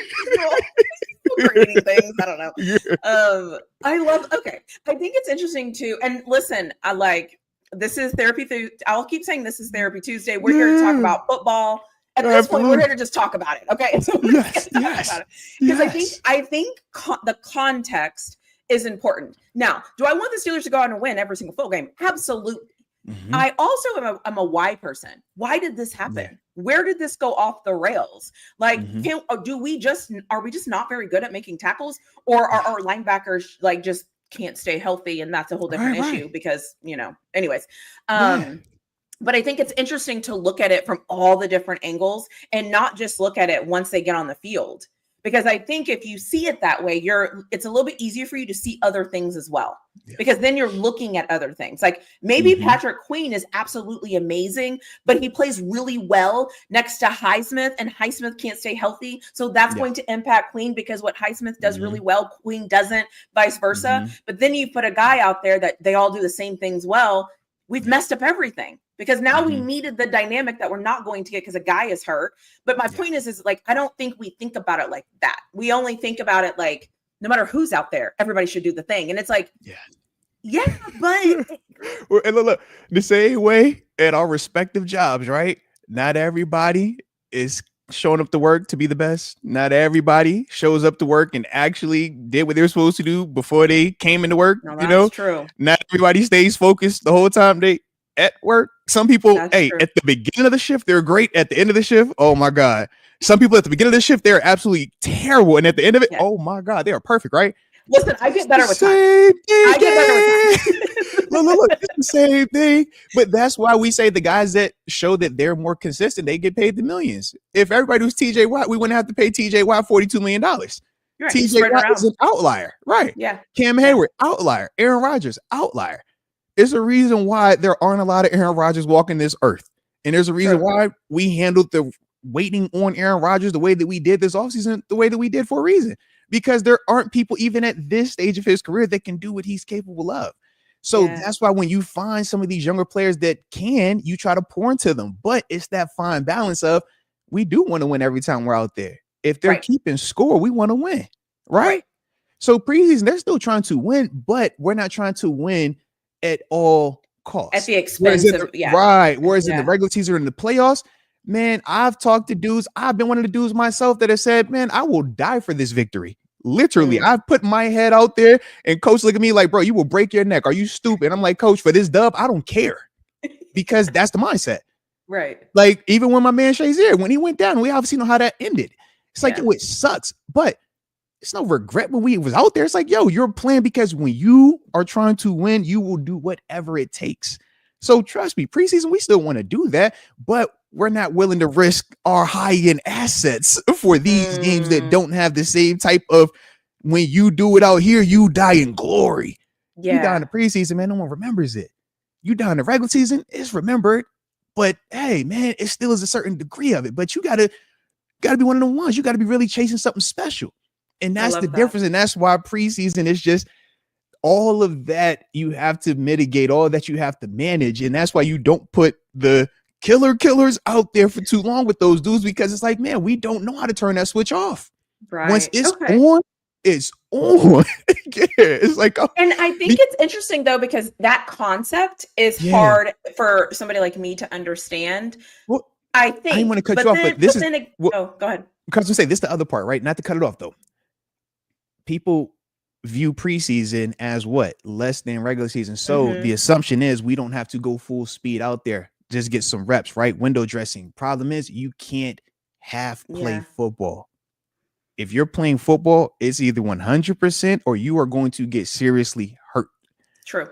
Things. I don't know. I think it's interesting too. And listen, I like this is therapy. I'll keep saying this is therapy Tuesday. We're here to talk about football. At this point, we're here to just talk about it. Okay. So because I think the context is important. Now, do I want the Steelers to go out and win every single football game? Absolutely. Mm-hmm. I also am a why person. Why did this happen? Yeah. Where did this go off the rails? Like, are we just not very good at making tackles, or are our linebackers like just can't stay healthy? And that's a whole different issue because, you know, anyways. But I think it's interesting to look at it from all the different angles and not just look at it once they get on the field, Because I think if you see it that way, it's a little bit easier for you to see other things as well. Yeah. Because then you're looking at other things. Like maybe Patrick Queen is absolutely amazing, but he plays really well next to Highsmith, and Highsmith can't stay healthy. So that's going to impact Queen, because what Highsmith does really well, Queen doesn't, vice versa. But then you put a guy out there that they all do the same things well. We've messed up everything, because now we needed the dynamic that we're not going to get because a guy is hurt. But my point is like, I don't think we think about it like that. We only think about it like, no matter who's out there, everybody should do the thing. And it's like, but well, and look, the same way at our respective jobs, right? Not everybody is showing up to work to be the best. Not everybody shows up to work and actually did what they were supposed to do before they came into work. No, that's true. Not everybody stays focused the whole time they at work. Some people, at the beginning of the shift, they're great. At the end of the shift, oh my God. Some people at the beginning of the shift, they're absolutely terrible. And at the end of it, oh my God, they are perfect, right? Listen, I get better with time. I get better with time. Look, it's the same thing. But that's why we say the guys that show that they're more consistent, they get paid the millions. If everybody was TJ Watt, we wouldn't have to pay TJ Watt $42 million. Right. TJ Watt is an outlier. Right. Yeah. Cam Hayward, outlier. Aaron Rodgers, outlier. There's a reason why there aren't a lot of Aaron Rodgers walking this earth. And there's a reason why we handled the waiting on Aaron Rodgers the way that we did this offseason, the way that we did, for a reason. Because there aren't people even at this stage of his career that can do what he's capable of. So that's why when you find some of these younger players that can, you try to pour into them. But it's that fine balance of, we do want to win every time we're out there. If they're keeping score, we want to win. Right? So preseason, they're still trying to win, but we're not trying to win at all costs. At the expense of, Right. Whereas in the regular season or in the playoffs, man, I've talked to dudes. I've been one of the dudes myself that have said, man, I will die for this victory. Literally, I've put my head out there, and coach look at me like, bro, you will break your neck. Are you stupid? I'm like, coach, for this dub, I don't care, because that's the mindset. Right. Like, even when my man Shazier, when he went down, we obviously know how that ended. It's like, it sucks, but it's no regret when we was out there. It's like, yo, you're playing because when you are trying to win, you will do whatever it takes. So trust me, preseason, we still want to do that, but we're not willing to risk our high-end assets for these games that don't have the same type of, when you do it out here, you die in glory. You die in the preseason, man, no one remembers it. You die in the regular season, it's remembered, but hey, man, it still is a certain degree of it. But you gotta be one of the ones. You gotta be really chasing something special. And that's the difference. And that's why preseason is just all of that you have to mitigate, all that you have to manage. And that's why you don't put the killers out there for too long with those dudes, because it's like, man, we don't know how to turn that switch off. Right. Once it's on, it's on. It's like, and I think it's interesting though, because that concept is hard for somebody like me to understand. Well, I think I didn't want to cut you off, but this is go ahead. Because we say this is the other part, right? Not to cut it off though. People view preseason as what? Less than regular season. So the assumption is we don't have to go full speed out there. Just get some reps, right? Window dressing. Problem is, you can't half play football. If you're playing football, it's either 100% or you are going to get seriously hurt. True.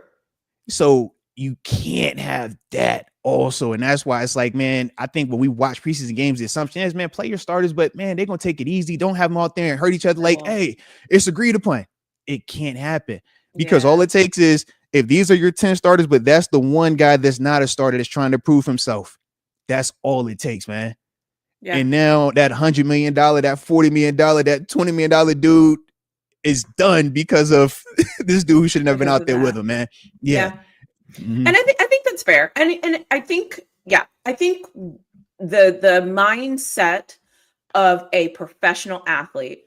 So you can't have that also. And that's why it's like, man, I think when we watch preseason games, the assumption is, man, play your starters, but man, they're going to take it easy. Don't have them out there and hurt each other. Like, hey, it's agreed upon. It can't happen, because all it takes is, if these are your 10 starters, but that's the one guy that's not a starter that's trying to prove himself. That's all it takes, man. Yeah. And now that $100 million, that $40 million, that $20 million dude is done because of this dude who should have never been out there with him, man. Yeah. And I think that's fair. And I think the mindset of a professional athlete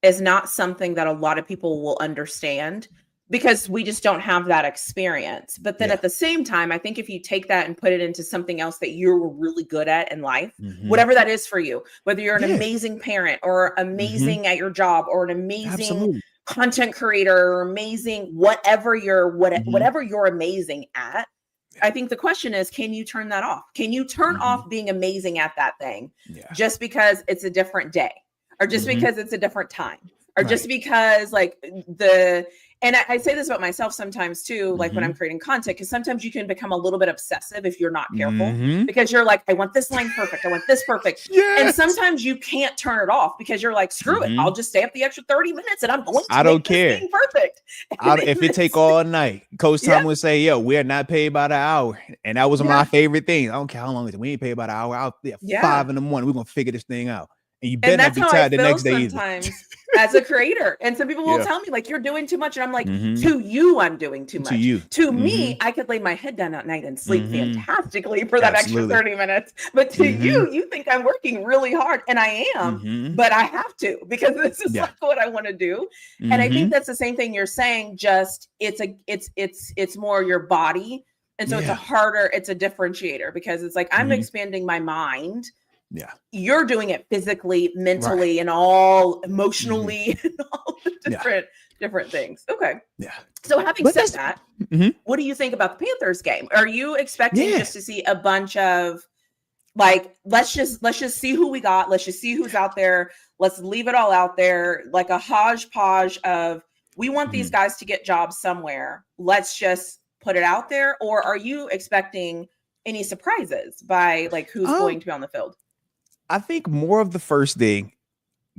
is not something that a lot of people will understand, because we just don't have that experience. But then at the same time, I think if you take that and put it into something else that you're really good at in life, whatever that is for you, whether you're an amazing parent or amazing at your job or an amazing content creator or amazing, whatever you're amazing at, I think the question is, can you turn that off? Can you turn off being amazing at that thing just because it's a different day, or just because it's a different time? Or just because like And I say this about myself sometimes too, like when I'm creating content, because sometimes you can become a little bit obsessive if you're not careful, because you're like, I want this line perfect. I want this perfect. Yes. And sometimes you can't turn it off because you're like, screw it. I'll just stay up the extra 30 minutes and I'm going to make this thing perfect. If it take all night, Coach Tom would say, yo, we are not paid by the hour. And that was my favorite thing. I don't care how long it is. We ain't paid by the hour. Out there 5 in the morning. We're going to figure this thing out. And you better not be tired the next day sometimes as a creator. And some people will tell me, like, you're doing too much. And I'm like, to you, I'm doing too much. To me, I could lay my head down at night and sleep fantastically for that extra 30 minutes. But to you think I'm working really hard. And I am, but I have to, because this is like what I want to do. And I think that's the same thing you're saying. Just it's more your body. And so it's a differentiator, because it's like, I'm expanding my mind. Yeah, you're doing it physically, mentally, and all emotionally, and all the different things. Okay. Yeah. So having said that, what do you think about the Panthers game? Are you expecting just to see a bunch of, like, let's just see who we got. Let's just see who's out there. Let's leave it all out there, like a hodgepodge of, we want these guys to get jobs somewhere. Let's just put it out there. Or are you expecting any surprises by, like, who's going to be on the field? I think more of the first thing,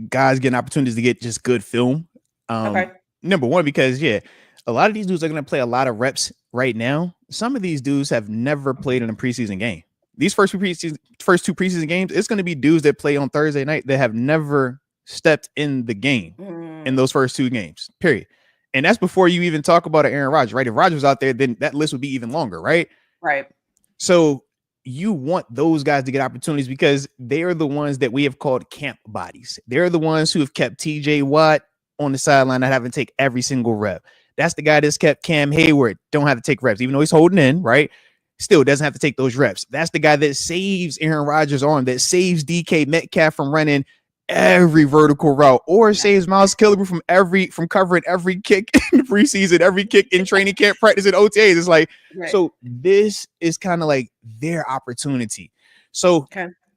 guys getting opportunities to get just good film. Number one, because a lot of these dudes are going to play a lot of reps right now. Some of these dudes have never played in a preseason game. These first two preseason games, it's going to be dudes that play on Thursday night that have never stepped in the game in those first two games, period. And that's before you even talk about Aaron Rodgers, right? If Rodgers was out there, then that list would be even longer, right? Right. So you want those guys to get opportunities, because they are the ones that we have called camp bodies. They're the ones who have kept TJ Watt on the sideline and having to take every single rep. That's the guy that's kept Cam Hayward don't have to take reps, even though he's holding in, right? Still doesn't have to take those reps. That's the guy that saves Aaron Rodgers' arm, that saves DK Metcalf from running every vertical route, or saves Miles Killebrew from covering every kick in the preseason, every kick in training camp, practice, and OTAs. It's like, so this is kind of like their opportunity. So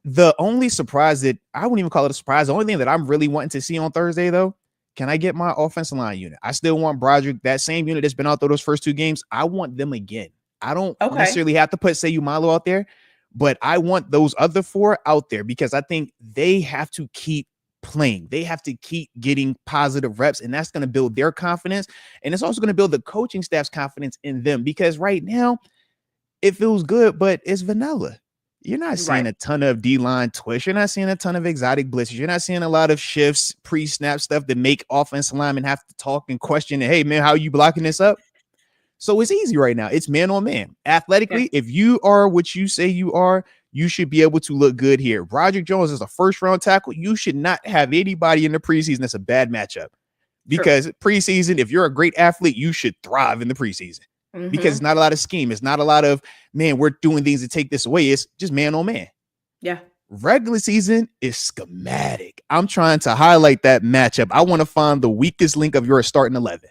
the only surprise that I wouldn't even call it a surprise, the only thing that I'm really wanting to see on Thursday, though, can I get my offensive line unit? I still want Broderick, that same unit that's been out there those first two games. I want them again. I don't necessarily have to put Seyu Malo out there, but I want those other four out there, because I think they have to keep playing. They have to keep getting positive reps, and that's going to build their confidence. And it's also going to build the coaching staff's confidence in them, because right now it feels good, but it's vanilla. You're not seeing a ton of D-line twist. You're not seeing a ton of exotic blitzes. You're not seeing a lot of shifts, pre-snap stuff that make offensive linemen have to talk and question, hey, man, how are you blocking this up? So it's easy right now. It's man on man. Athletically, if you are what you say you are, you should be able to look good here. Broderick Jones is a first-round tackle. You should not have anybody in the preseason that's a bad matchup, because preseason, if you're a great athlete, you should thrive in the preseason, because it's not a lot of scheme. It's not a lot of, man, we're doing things to take this away. It's just man on man. Yeah. Regular season is schematic. I'm trying to highlight that matchup. I want to find the weakest link of your starting 11.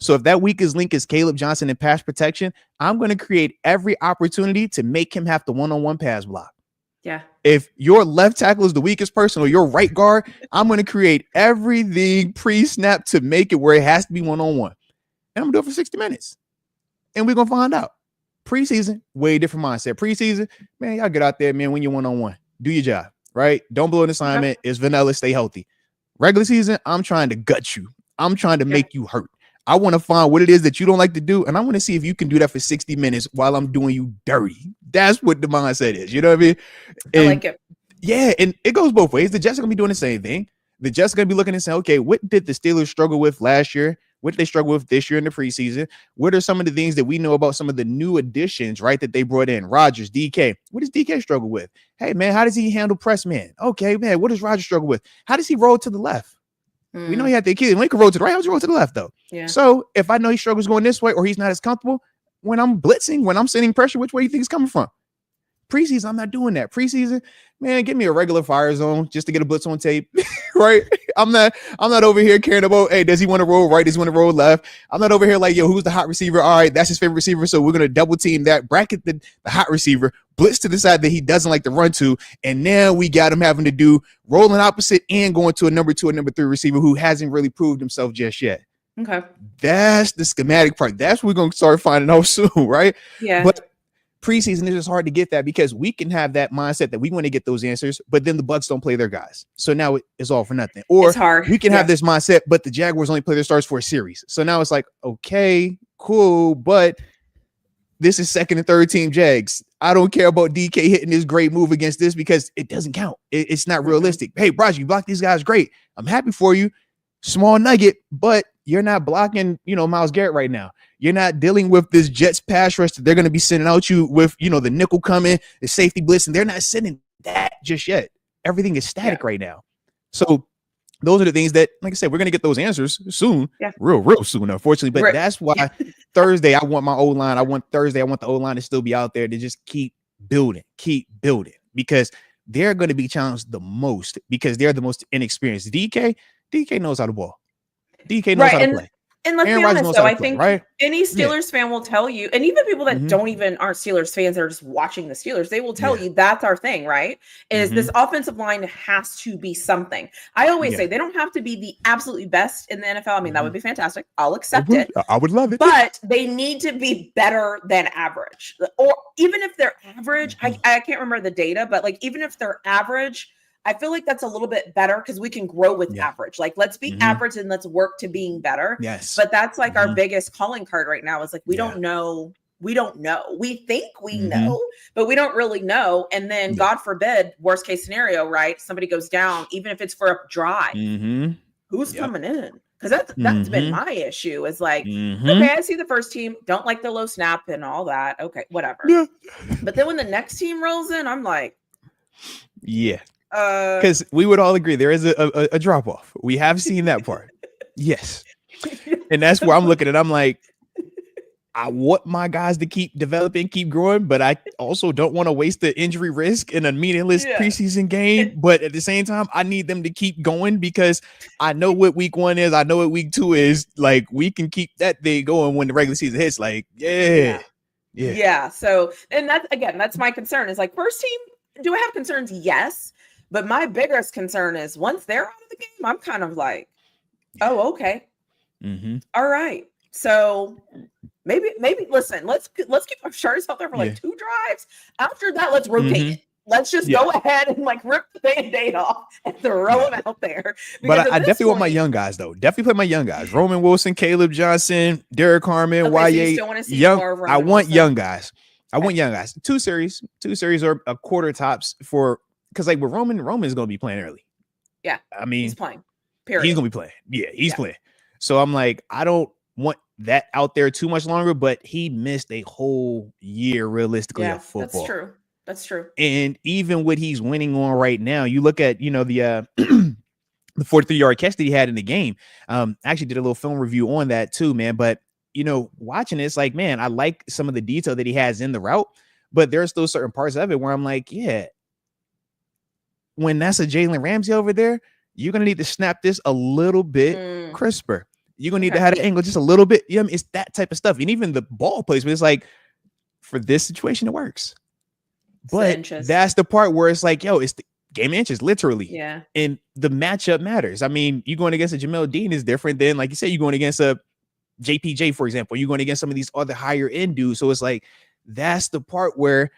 So if that weakest link is Caleb Johnson in pass protection, I'm going to create every opportunity to make him have the one-on-one pass block. Yeah. If your left tackle is the weakest person, or your right guard, I'm going to create everything pre-snap to make it where it has to be one-on-one. And I'm going to do it for 60 minutes. And we're going to find out. Preseason, way different mindset. Preseason, man, y'all get out there, man, when you're one-on-one. Do your job, right? Don't blow an assignment. It's vanilla. Stay healthy. Regular season, I'm trying to gut you. I'm trying to make you hurt. I want to find what it is that you don't like to do, and I want to see if you can do that for 60 minutes while I'm doing you dirty. That's what the mindset is. You know what I mean? And, I like it. Yeah, and it goes both ways. The Jets are going to be doing the same thing. The Jets are going to be looking and saying, okay, what did the Steelers struggle with last year? What did they struggle with this year in the preseason? What are some of the things that we know about some of the new additions, right, that they brought in? Rodgers, DK. What does DK struggle with? Hey, man, how does he handle press man? Okay, man, what does Rodgers struggle with? How does he roll to the left? We know he had the Achilles. He could roll to the right. How does he roll to the left, though? Yeah. So if I know he struggles going this way, or he's not as comfortable, when I'm blitzing, when I'm sending pressure, which way do you think he's coming from? Preseason, I'm not doing that. Preseason, man, give me a regular fire zone just to get a blitz on tape, right? I'm not over here caring about, hey, does he want to roll right? Does he want to roll left? I'm not over here like, yo, who's the hot receiver? All right, that's his favorite receiver, so we're going to double team that, bracket the hot receiver, blitz to the side that he doesn't like to run to, and now we got him having to do rolling opposite and going to a number 2 or number 3 receiver who hasn't really proved himself just yet. Okay. That's the schematic part. That's what we're going to start finding out soon, right? Yeah. But preseason is just hard to get that because we can have that mindset that we want to get those answers, but then the Bucs don't play their guys. So now it's all for nothing. Or it's hard. We can have this mindset, but the Jaguars only play their stars for a series. So now it's like, okay, cool, but this is second and third team Jags. I don't care about DK hitting this great move against this because it doesn't count. It's not realistic. Hey, Bryce, you blocked these guys great. I'm happy for you. Small nugget, but you're not blocking, Myles Garrett right now. You're not dealing with this Jets pass rush that they're going to be sending out you with, the nickel coming, the safety blitz, and they're not sending that just yet. Everything is static right now. So those are the things that, like I said, we're going to get those answers soon, real soon, unfortunately. But that's why Thursday, I want my O-line. I want the O-line to still be out there to just keep building, because they're going to be challenged the most because they're the most inexperienced. DK knows how to ball. DK knows how to play. And let's be honest, though, I think any Steelers fan will tell you, and even people that aren't Steelers fans that are just watching the Steelers, they will tell you that's our thing, right? Is this offensive line has to be something. I always say they don't have to be the absolutely best in the NFL. I mean, that would be fantastic. I'll accept it. I would love it. But they need to be better than average. Or even if they're average, I can't remember the data, but like even if they're average, I feel like that's a little bit better because we can grow with average. Like, let's be average and let's work to being better. Yes. But that's like our biggest calling card right now is like, we don't know. We don't know. We think we know, but we don't really know. And then God forbid, worst case scenario, right? Somebody goes down, even if it's for a drive. Who's coming in? Because that's been my issue is like, okay, I see the first team, don't like the low snap and all that. Okay, whatever. Yeah. But then when the next team rolls in, I'm like, because we would all agree there is a drop off. We have seen that part. Yes. And that's where I'm looking at. I'm like, I want my guys to keep developing, keep growing, but I also don't want to waste the injury risk in a meaningless preseason game. But at the same time, I need them to keep going because I know what week 1 is. I know what week 2 is. Like, we can keep that thing going when the regular season hits. Like, So, and that's my concern is like, first team, do I have concerns? Yes. But my biggest concern is once they're out of the game, I'm kind of like, oh, okay. All right. So maybe listen, let's keep our starters out there for like 2 drives. After that, let's rotate it. Let's just go ahead and like rip the Band-Aid off and throw them out there. But I definitely want my young guys though. Definitely play my young guys. Roman Wilson, Caleb Johnson, Derek Harmon, YA. I want young guys. I want young guys. 2 series or a quarter tops for. Because like with Roman is going to be playing early. Yeah. I mean, he's playing. Period. He's going to be playing. Yeah, he's playing. So I'm like, I don't want that out there too much longer, but he missed a whole year realistically of football. That's true. And even what he's winning on right now, you look at, the the 43-yard catch that he had in the game. I actually did a little film review on that too, man. But, watching it, it's like, man, I like some of the detail that he has in the route, but there's still certain parts of it where I'm like, when that's a Jalen Ramsey over there, you're going to need to snap this a little bit crisper. You're going to need to have the angle just a little bit. It's that type of stuff. And even the ball placement, it's like, for this situation, it works. But that's the part where it's like, it's the game inches, literally. Yeah. And the matchup matters. I mean, you going against a Jamel Dean is different than, like you said, you're going against a JPJ, for example. You're going against some of these other higher end dudes. So it's like, that's the part where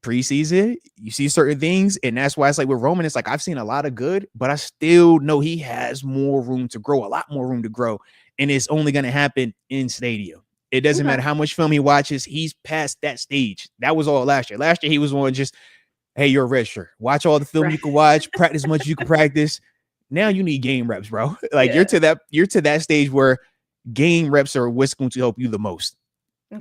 preseason, you see certain things, and that's why it's like with Roman, it's like I've seen a lot of good, but I still know he has more room to grow, a lot more room to grow, and it's only going to happen in stadium. It doesn't matter how much film he watches, he's past that stage. That was all last year. Last year, he was on just, hey, you're a redshirt. Watch all the film you can watch, practice as much as you can practice. Now you need game reps, bro. Like you're to that stage where game reps are what's going to help you the most.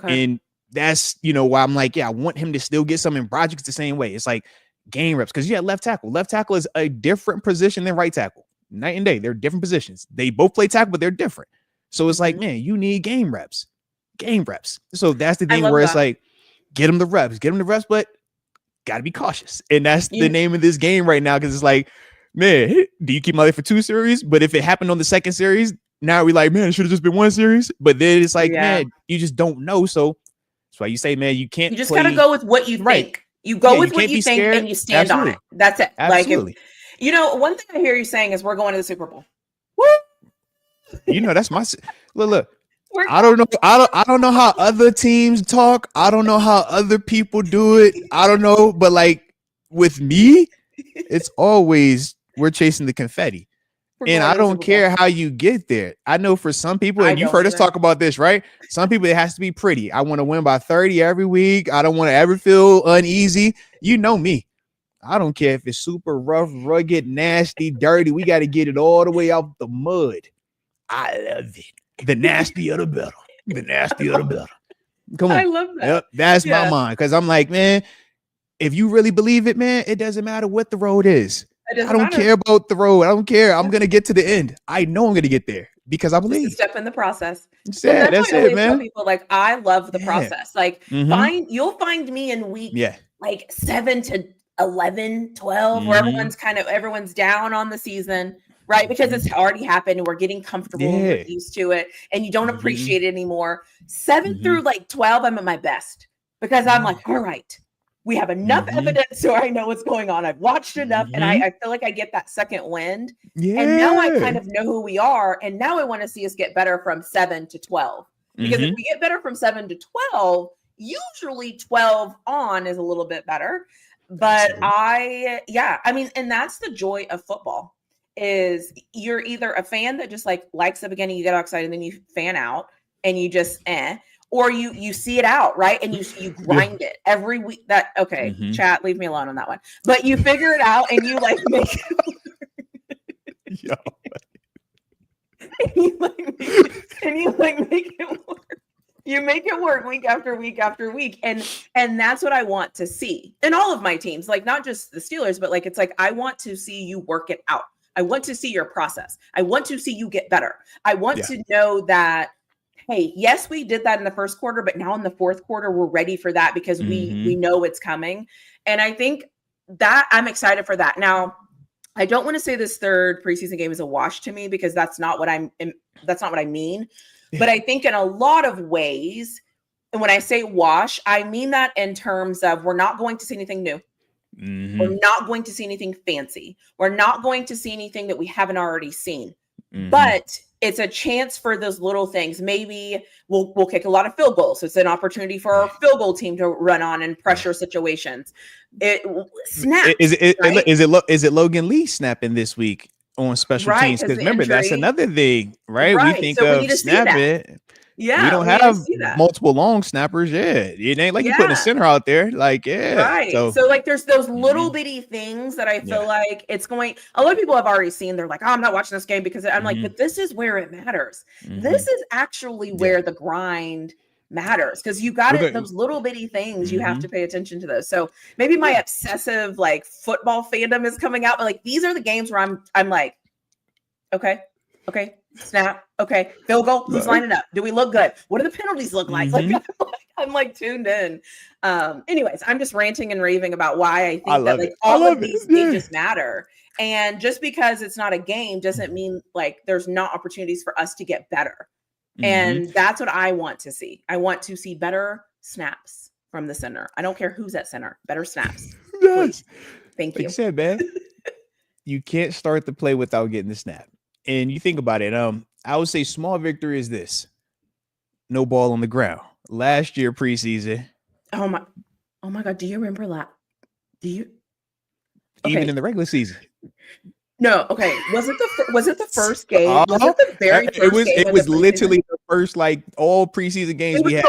And that's, why I'm like, I want him to still get some in projects the same way. It's like game reps. Because left tackle. Left tackle is a different position than right tackle. Night and day. They're different positions. They both play tackle, but they're different. So it's like, man, you need game reps. So that's the thing where it's like, get them the reps, but got to be cautious. And that's the name of this game right now. Because it's like, man, do you keep him out there for 2 series? But if it happened on the second series, now we're like, man, it should have just been 1 series. But then it's like, man, you just don't know. So that's why you say, man, you can't. You just gotta go with what you think. You go with what you think and you stand on it. That's it. Absolutely. Like, one thing I hear you saying is we're going to the Super Bowl. Woo! That's my look. I don't know. I don't know how other teams talk. I don't know how other people do it. I don't know. But like with me, it's always we're chasing the confetti. And I don't care how you get there. I know for some people, and you've heard us talk about this, right? Some people, it has to be pretty. I want to win by 30 every week. I don't want to ever feel uneasy. You know me. I don't care if it's super rough, rugged, nasty, dirty. We got to get it all the way out the mud. I love it. The nastier the better. The nastier the better. Come on. I love that. Yep, that's my mind. Because I'm like, man, if you really believe it, man, it doesn't matter what the road is. I don't care about the road. I don't care. I'm going to get to the end. I know I'm going to get there because I believe. Just a step in the process. That's it, man. Tell people, like, I love the process. Like, you'll find me in week like 7 to 11, 12, where everyone's down on the season, right? Because it's already happened and we're getting comfortable and we're used to it and you don't appreciate it anymore. 7 through like 12, I'm at my best because I'm like, all right, we have enough evidence so I know what's going on. I've watched enough and I feel like I get that second wind. And now I kind of know who we are. And now I want to see us get better from 7 to 12. Because if we get better from 7 to 12, usually 12 on is a little bit better. But and that's the joy of football is you're either a fan that just like likes the beginning, you get all excited, and then you fan out and you just or you see it out, right? And you grind it every week. Chat, leave me alone on that one. But you figure it out and you like make it make it work. You make it work week after week after week. And that's what I want to see in all of my teams, like not just the Steelers, but like, it's like, I want to see you work it out. I want to see your process. I want to see you get better. I want to know that, hey, yes, we did that in the first quarter, but now in the fourth quarter, we're ready for that because we know it's coming. And I think that I'm excited for that. Now, I don't want to say this third preseason game is a wash to me because that's not what I mean. But I think in a lot of ways, and when I say wash, I mean that in terms of we're not going to see anything new. We're not going to see anything fancy. We're not going to see anything that we haven't already seen. But it's a chance for those little things. Maybe we'll kick a lot of field goals. So it's an opportunity for our field goal team to run on in pressure situations. It snaps. Is it Logan Lee snapping this week on special teams? Because remember, that's another thing, right? We think of snap it. Yeah, we don't have multiple long snappers. Yeah, it ain't like you putting a center out there. Like, right. So like, there's those little bitty things that I feel like it's going. A lot of people have already seen. They're like, oh, I'm not watching this game because I'm like, but this is where it matters. This is actually where the grind matters because you got it. Those little bitty things, you have to pay attention to those. So maybe my obsessive like football fandom is coming out, but like these are the games where I'm like, okay. Snap. Okay. Field goal. Who's lining up? Do we look good? What do the penalties look like? I'm like tuned in. Anyways, I'm just ranting and raving about why I think that like all of these just matter. And just because it's not a game doesn't mean like there's not opportunities for us to get better. And that's what I want to see. I want to see better snaps from the center. I don't care who's at center. Better snaps. Yes. Thank you. Like you said, man, you can't start the play without getting the snap. And you think about it, I would say small victory is this: no ball on the ground. Last year preseason. Oh my God! Do you remember that? Do you? Okay. Even in the regular season. No. Okay. Was it the first game? Was it the very first game? It was literally the first like all preseason games we had.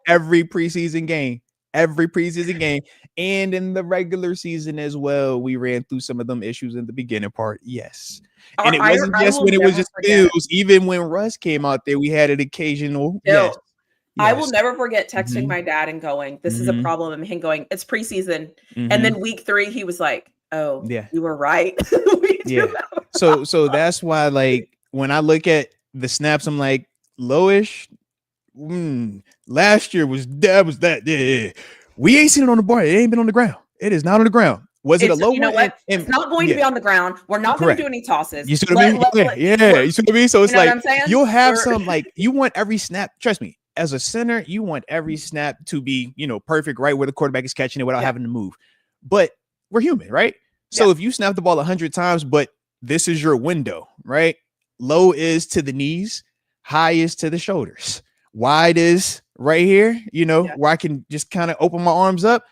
Every preseason game. And in the regular season as well, we ran through some of them issues in the beginning part. Yes. And it wasn't just when it was just Bills. Even when Russ came out there, we had an occasional. Yes. I will never forget texting my dad and going, this is a problem. And him going, it's preseason. And then week 3, he was like, oh, you were right. So that's why, like, when I look at the snaps, I'm like, lowish. Last year was that. Yeah. We ain't seen it on the board. It ain't been on the ground. It is not on the ground. Was it a low? You know what? It's not going to be on the ground. We're not going to do any tosses. You see what I mean? You see what I mean? So it's like you'll have some like you want every snap. Trust me, as a center, you want every snap to be perfect, right where the quarterback is catching it without having to move. But we're human, right? So if you snap the ball 100 times, but this is your window, right? low is to the knees, high is to the shoulders, wide is right here, where I can just kind of open my arms up,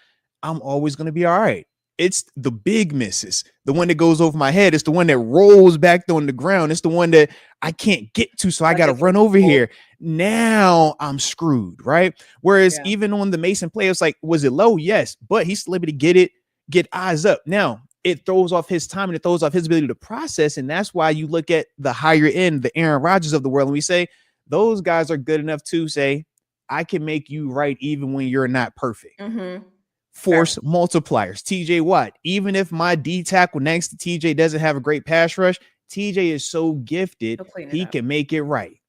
I'm always going to be all right. It's the big misses. The one that goes over my head. It's the one that rolls back on the ground. It's the one that I can't get to. So I got to run over here. Now I'm screwed, right? Whereas even on the Mason play, it's like, was it low? Yes. But he's still able to get eyes up. Now it throws off his time and it throws off his ability to process. And that's why you look at the higher end, the Aaron Rodgers of the world, and we say, those guys are good enough to say, I can make you right even when you're not perfect. Force multipliers. TJ Watt, even if my D tackle next to TJ doesn't have a great pass rush, TJ is so gifted, he can make it right.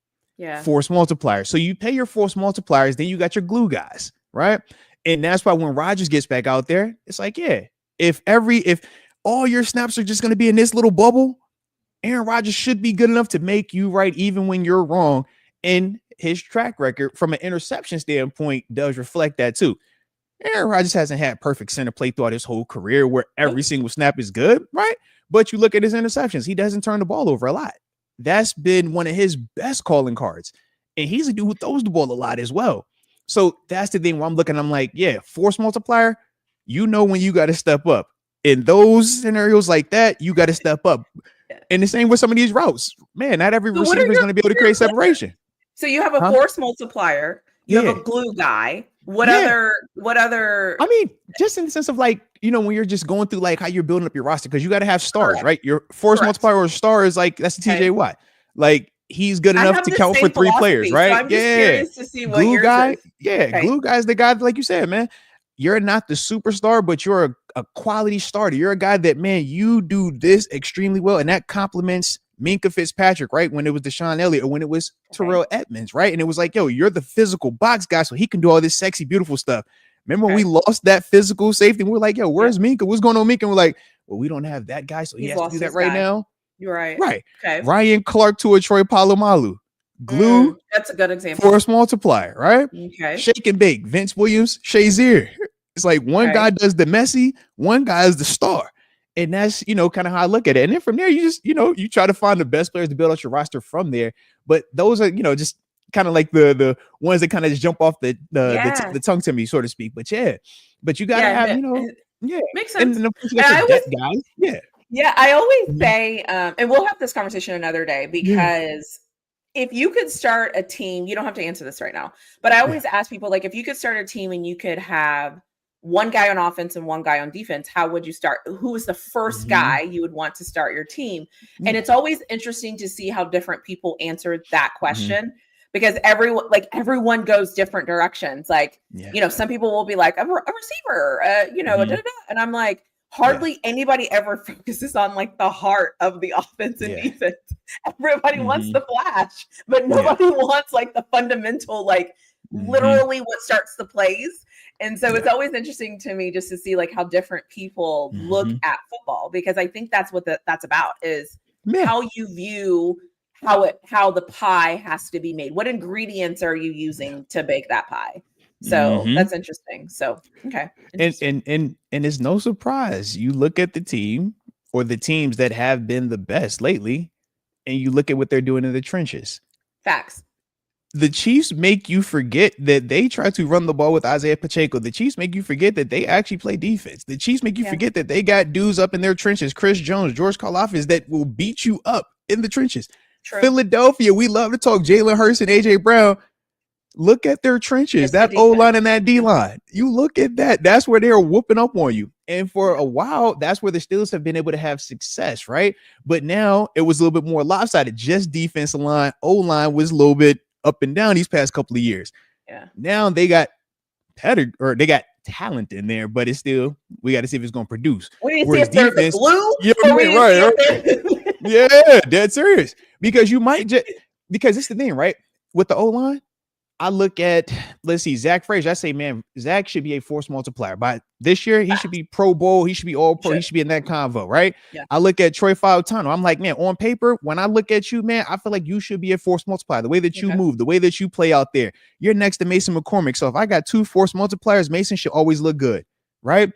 Force multipliers. So you pay your force multipliers, then you got your glue guys, right? And that's why when Rodgers gets back out there, it's like, if all your snaps are just going to be in this little bubble, Aaron Rodgers should be good enough to make you right even when you're wrong. And his track record from an interception standpoint does reflect that too. Aaron Rodgers hasn't had perfect center play throughout his whole career where every single snap is good, right? But you look at his interceptions, he doesn't turn the ball over a lot. That's been one of his best calling cards. And he's a dude who throws the ball a lot as well. So that's the thing where I'm looking, I'm like, force multiplier, when you got to step up. In those scenarios like that, you got to step up. And the same with some of these routes. Man, not every receiver is going to be able to create separation. So you have a force multiplier. You have a glue guy. What other? I mean, just in the sense of like, when you're just going through like how you're building up your roster, because you got to have stars, right? Your force multiplier or star is like, that's the TJ Watt. Like he's good enough to count for 3 players, right? So I'm just curious to see what glue guy. Glue guy is the guy, like you said, man. You're not the superstar, but you're a quality starter. You're a guy that, man, you do this extremely well. And that complements Minkah Fitzpatrick, right? When it was Deshaun Elliott or when it was Terrell Edmonds, right? And it was like, you're the physical box guy, so he can do all this sexy, beautiful stuff. Remember when we lost that physical safety? And we're like, where's Minkah? What's going on, Minkah? And we're like, well, we don't have that guy, so he has to do that right now. You're right. Right. Okay. Ryan Clark to a Troy Polamalu. Glue. That's a good example. Force multiplier, right? Okay. Shake and bake. Vince Williams, Shazier. It's like one guy does the messy, one guy is the star. And that's, kind of how I look at it. And then from there, you just, you try to find the best players to build out your roster from there. But those are, just kind of like the ones that kind of just jump off the tongue to me, so to speak. But you got to have, makes sense. And I always say, and we'll have this conversation another day, because if you could start a team, you don't have to answer this right now, but I always ask people, like, if you could start a team and you could have one guy on offense and one guy on defense, how would you start? Who is the first guy you would want to start your team? And it's always interesting to see how different people answer that question, because everyone goes different directions. Like, some people will be like, I'm a receiver, and I'm like, hardly anybody ever focuses on like the heart of the offense and defense. Everybody wants the flash, but nobody wants like the fundamental, like literally what starts the plays. And so it's always interesting to me just to see like how different people look at football, because I think that's what that's about, is how you view how the pie has to be made. What ingredients are you using to bake that pie? So that's interesting. So, okay. And it's no surprise. You look at the team or the teams that have been the best lately, and you look at what they're doing in the trenches. Facts. The Chiefs make you forget that they try to run the ball with Isaiah Pacheco. The Chiefs make you forget that they actually play defense. The Chiefs make you forget that they got dudes up in their trenches, Chris Jones, George Karlaftis, that will beat you up in the trenches. True. Philadelphia, we love to talk Jalen Hurts and AJ Brown. Look at their trenches, that O-line and that D-line. You look at that. That's where they're whooping up on you. And for a while, that's where the Steelers have been able to have success, right? But now it was a little bit more lopsided. Just defensive line, O-line was a little bit up and down these past couple of years. Yeah. Now they got they got talent in there, but it's still, we got to see if it's going to produce. We need to see if there's glue. Right. Yeah, dead serious. Because you might just, because it's the thing, right? With the O-line, I look at, let's see, Zach Frazier. I say, man, Zach should be a force multiplier. By this year, he should be Pro Bowl. He should be All Pro. He should be in that convo, right? Yeah. I look at Troy Fautano. I'm like, man, on paper, when I look at you, man, I feel like you should be a force multiplier. The way that you move, the way that you play out there. You're next to Mason McCormick. So if I got two force multipliers, Mason should always look good, right?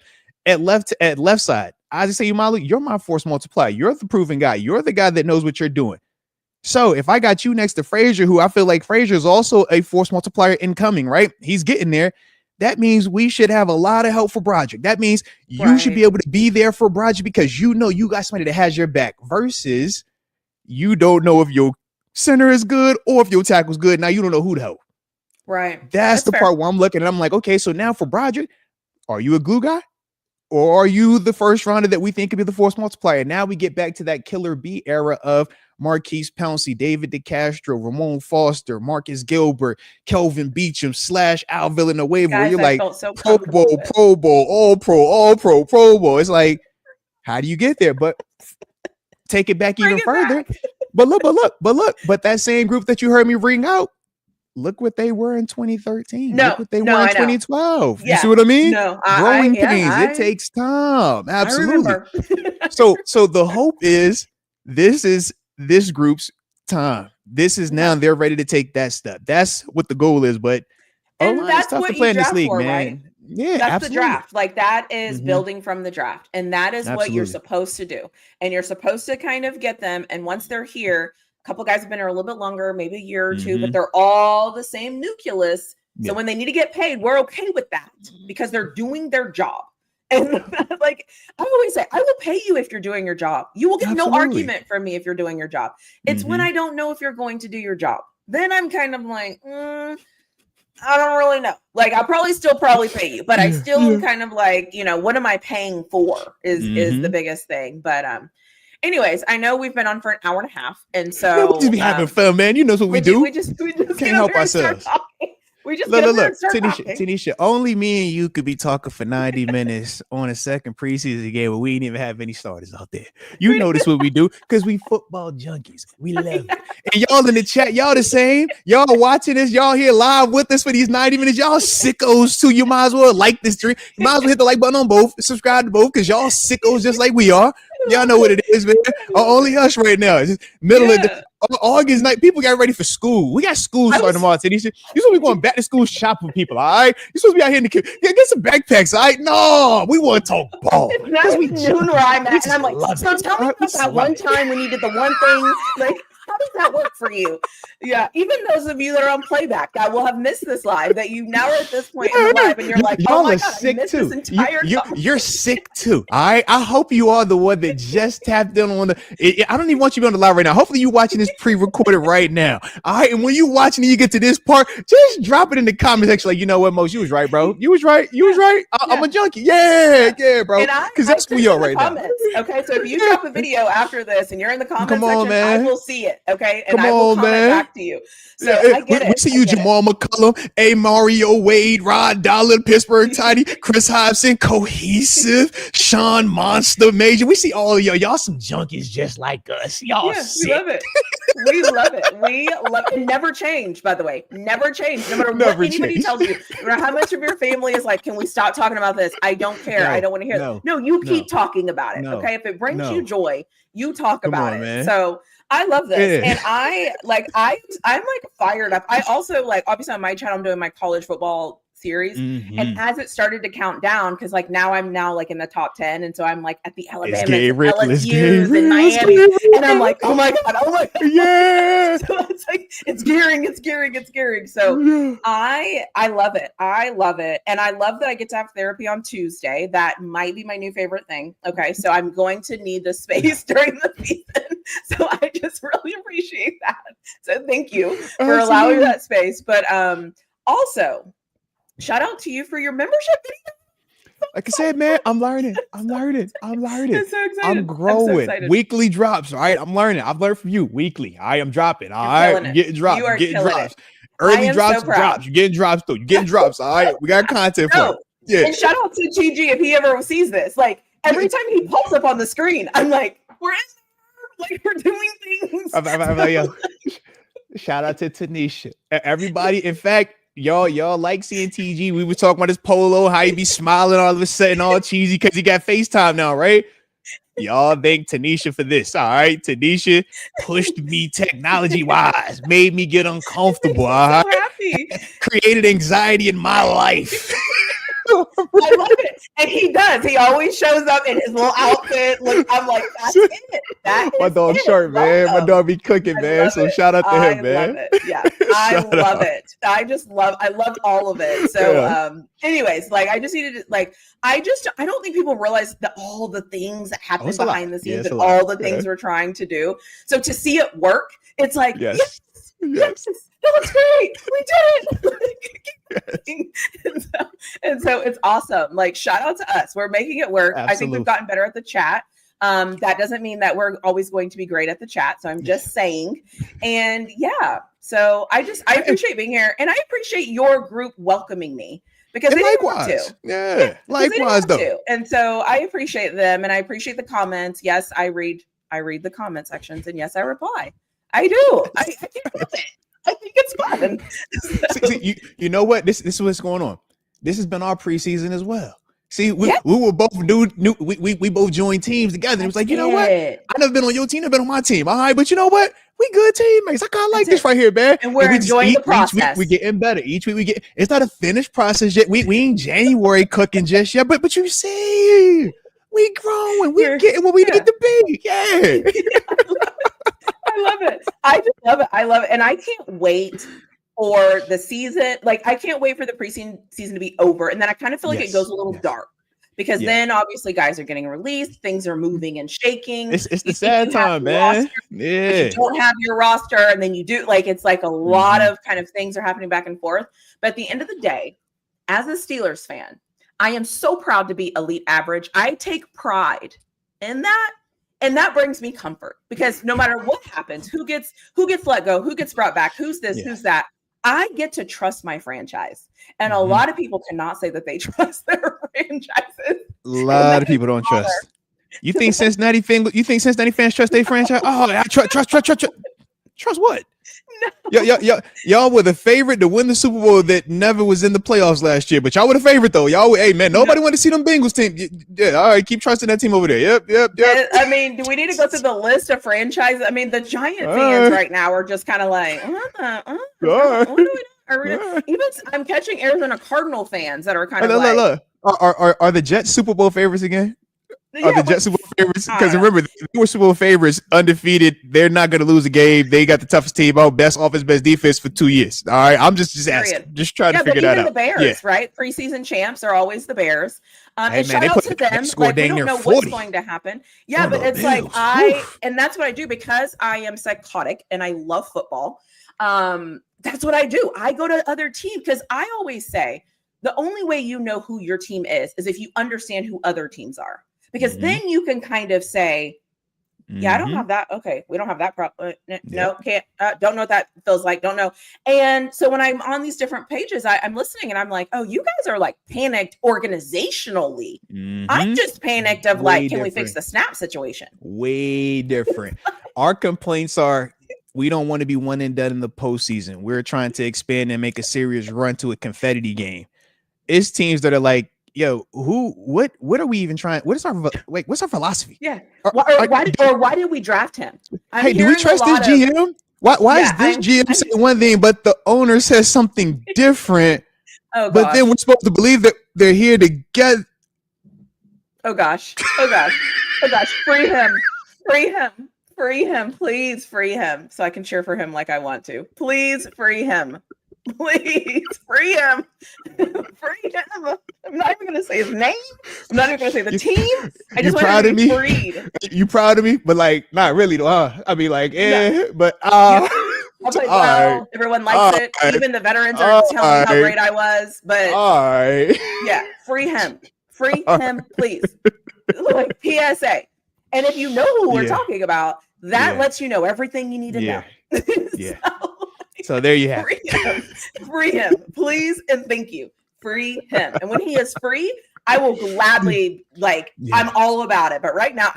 At left side, I just say, Umalu, you're my force multiplier. You're the proven guy. You're the guy that knows what you're doing. So if I got you next to Frazier, who I feel like Frazier is also a force multiplier incoming, right? He's getting there. That means we should have a lot of help for Broderick. That means you should be able to be there for Broderick because you know you got somebody that has your back versus you don't know if your center is good or if your tackle's good. Now you don't know who to help. Right. That's the fair part where I'm looking and I'm like, okay, so now for Broderick, are you a glue guy? Or are you the first rounder that we think could be the force multiplier? Now we get back to that killer B era of Marquise Pouncey, David DeCastro, Ramon Foster, Marcus Gilbert, Kelvin Beachum / Al Villanueva. Where you're like Pro Bowl, All Pro, Pro Bowl. It's like, how do you get there? But take it back even further. But look, that same group that you heard me ring out, look what they were in 2013. Look what they were in 2012. Yeah. You see what I mean? No, growing pains. It takes time. Absolutely. So the hope is this group's time. This is now they're ready to take that step. That's what the goal is. But that's tough to play in this league, man. Right? Yeah, that's absolutely. The draft. Like that is building from the draft, and that is what you're supposed to do. And you're supposed to kind of get them. And once they're here. A couple guys have been here a little bit longer, maybe a year or two, but they're all the same nucleus. So when they need to get paid, we're okay with that because they're doing their job. And like I always say, I will pay you if you're doing your job. You will get no argument from me if you're doing your job. It's when I don't know if you're going to do your job. Then I'm kind of like, I don't really know. Like I'll probably pay you, but I still kind of like, what am I paying for is the biggest thing. But anyways, I know we've been on for an hour and a half, and so we just be having fun, man. You know what we do. We just can't help ourselves. We just look, Tanisha, only me and you could be talking for 90 minutes on a second preseason game where we didn't even have any starters out there. You notice what we do because we football junkies. We love it. And y'all in the chat, y'all the same. Y'all watching this, y'all here live with us for these 90 minutes. Y'all sickos too. You might as well like this stream. You might as well hit the like button on both, subscribe to both because y'all sickos just like we are. Y'all know what it is, man. Only us right now. It's just middle of the August night. People got ready for school. We got school starting tomorrow. You're supposed to be going back to school shopping people, all right? You're supposed to be out here in the kid. Yeah, get some backpacks, all right? No, we want to talk ball. That's noon where I'm at. And I'm like, so tell me about that one time when you did the one thing. Like, how does that work for you? Yeah, even those of you that are on playback that will have missed this live, that you now are at this point in the live and you're like, oh my God, I missed this entire time. You're sick too. All right. I hope you are the one that just tapped in on I don't even want you to be on the live right now. Hopefully you're watching this pre-recorded right now. All right. And when you watching and you get to this part, just drop it in the comment section. Like, you know what, Mose, you was right, bro. You was right. I'm a junkie. Yeah, bro. Because that's who you are right now. Okay. So if you drop a video after this and you're in the comment section, I will see it. Okay. And I will comment back to you. So I get it. We see you, Jamal McCullum, A. Mario Wade, Rod Dollar, Pittsburgh Tidy, Chris Hobson, Cohesive, Sean Monster Major. We see all of y'all some junkies just like us. Y'all sick. We love it. We love it. We love it. Never change, by the way. Never change. No matter what anybody tells you. No matter how much of your family is like, can we stop talking about this? I don't care. I don't want to hear it. No, you keep talking about it. Okay. If it brings you joy, you talk about it. Man. So I love this. And I'm like fired up. I also like, obviously on my channel, I'm doing my college football series. And as it started to count down, because like now I'm like in the top 10. And so I'm like at the Alabama, LSU's and Miami. And I'm like, oh my God. Yeah. So it's like, it's gearing. So I love it. I love it. And I love that I get to have therapy on Tuesday. That might be my new favorite thing. Okay. So I'm going to need the space during the season. So I just really appreciate that. So thank you for allowing that space. But also, shout out to you for your membership video. Like I said, man, I'm learning. I'm so excited. I'm growing. So weekly drops. All right. I'm learning. I've learned from you weekly. I am dropping. All right. I'm getting drops. You are getting drops. It. Early drops. You're getting drops too. You're getting drops. All right. We got content for it. Yeah. And shout out to GG if he ever sees this. Like every time he pops up on the screen, I'm like, we're in there. Like we're doing things. Shout out to Tanisha. Everybody, in fact, y'all like seeing TG. We were talking about this polo, how he be smiling all of a sudden, all cheesy because he got FaceTime now, right? Y'all thank Tanisha for this. All right. Tanisha pushed me technology-wise, made me get uncomfortable. All right. So happy. Created anxiety in my life. I love it. And he does. He always shows up in his little outfit. Look, I'm like, that's it. That is my dog's sharp, man. My dog be cooking, man. So shout out to him, man. I love it. Yeah. I love it. I love all of it. So anyways, like I just needed to I don't think people realize that all the things that happen behind the scenes and all the things we're trying to do. So to see it work, it's like, yes. That looks great. We did it. and so it's awesome. Like, shout out to us. We're making it work. Absolutely. I think we've gotten better at the chat. That doesn't mean that we're always going to be great at the chat. So I'm just saying. And so I appreciate being here, and I appreciate your group welcoming me because they didn't want to. Yeah, likewise though. And so I appreciate them, and I appreciate the comments. Yes, I read the comment sections, and yes, I reply. I do. I can't help it. I think it's fun. See, you know what? This is what's going on. This has been our preseason as well. See, we were both we both joined teams together. It was like, you know what? I never been on your team, I've been on my team. All right, but you know what? We good teammates. I kind of like this right here, man. And we're enjoying the process. Each week we getting better. Each week we get. It's not a finished process yet. We ain't January cooking just yet. But you see, we growing. We getting what we need to be. Yeah. I love it. I just love it. I love it. And I can't wait for the season. Like, I can't wait for the preseason to be over. And then I kind of feel like it goes a little dark because then obviously guys are getting released. Things are moving and shaking. It's the sad time, man. You don't have your roster and then you do. Like, it's like a lot of kind of things are happening back and forth. But at the end of the day, as a Steelers fan, I am so proud to be elite average. I take pride in that. And that brings me comfort because no matter what happens, who gets let go, who gets brought back, who's this, who's that, I get to trust my franchise. And a lot of people cannot say that they trust their franchises. A lot of people don't trust. You think Cincinnati fans trust their franchise? Oh, I trust what? No. Y'all were the favorite to win the Super Bowl that never was in the playoffs last year, but y'all were the favorite though. Hey man, nobody wanted to see them Bengals team. Yeah, all right, keep trusting that team over there. Yep. I mean, do we need to go through the list of franchises? I mean, the Giant fans right now are just kind of like, even I'm catching Arizona Cardinal fans that are kind of like, look. Are the Jets Super Bowl favorites again? Are the Jets Super Bowl favorites? Because remember, they were Super Bowl favorites, undefeated. They're not going to lose a game. They got the toughest team out, best offense, best defense for 2 years. All right, I'm just asking, just trying to figure that out. The Bears, right? Preseason champs are always the Bears. And shout out to them. Like, we don't know what's going to happen. Yeah, but it's like and that's what I do because I am psychotic and I love football. That's what I do. I go to other teams because I always say the only way you know who your team is if you understand who other teams are. Because then you can kind of say, I don't have that. Okay, we don't have that problem. No, can't. Don't know what that feels like. Don't know. And so when I'm on these different pages, I'm listening and I'm like, oh, you guys are like panicked organizationally. I'm just panicked of can we fix the snap situation? Way different. Our complaints are we don't want to be one and done in the postseason. We're trying to expand and make a serious run to a confetti game. It's teams that are like, yo, what are we even trying? What's our philosophy? Yeah. Why did we draft him? Hey, do we trust this GM? Why is this GM saying one thing, but the owner says something different? But then we're supposed to believe that they're here to get. Oh gosh. Free him. Please free him so I can cheer for him like I want to. Please free him. Please free him. Free him. I'm not even going to say his name. I'm not even going to say the team. I just want him to be freed. You proud of me? But like, not really though. I mean, like, but I played well. Everyone likes it. Even the veterans are telling me how great I was. But yeah, free him. Free him, please. Like PSA. And if you know who we're talking about, that lets you know everything you need to know. So there you have it. Free him, please, and thank you. Free him. And when he is free, I will gladly, I'm all about it. But right now,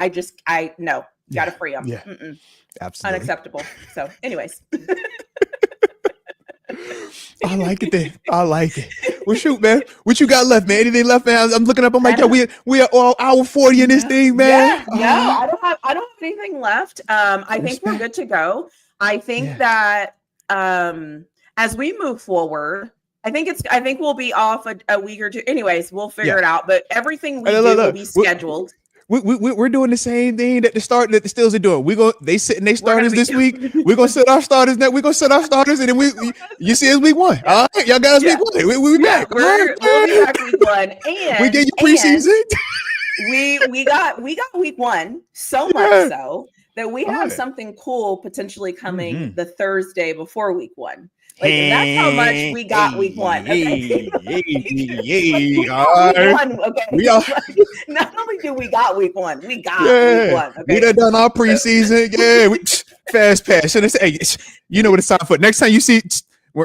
no, got to free him. Yeah, absolutely. Unacceptable. So anyways. I like it then. I like it. Well, shoot, man. What you got left, man? Anything left, man? I'm looking up. I'm like, we are all hour 40 in this thing, man. Yeah, I don't have anything left. I think we're good to go. I think that as we move forward, I think we'll be off a week or two. Anyways, we'll figure it out. But everything we do will be scheduled. We're doing the same thing that the Steelers are doing. They sit in their starters this week. We're gonna sit our starters next. We're gonna sit our starters, and then you see us week 1. Yeah. All right, y'all got us week 1. We back. We'll be back week 1, and we gave you preseason. We got week 1 so much so that we have something cool potentially coming the Thursday before week 1. Like, that's how much we got week 1. Okay? Not only do we got week 1, we got week 1. Okay? We done our preseason. Yeah, we fast pass. So hey, you know what it's time for. Next time you see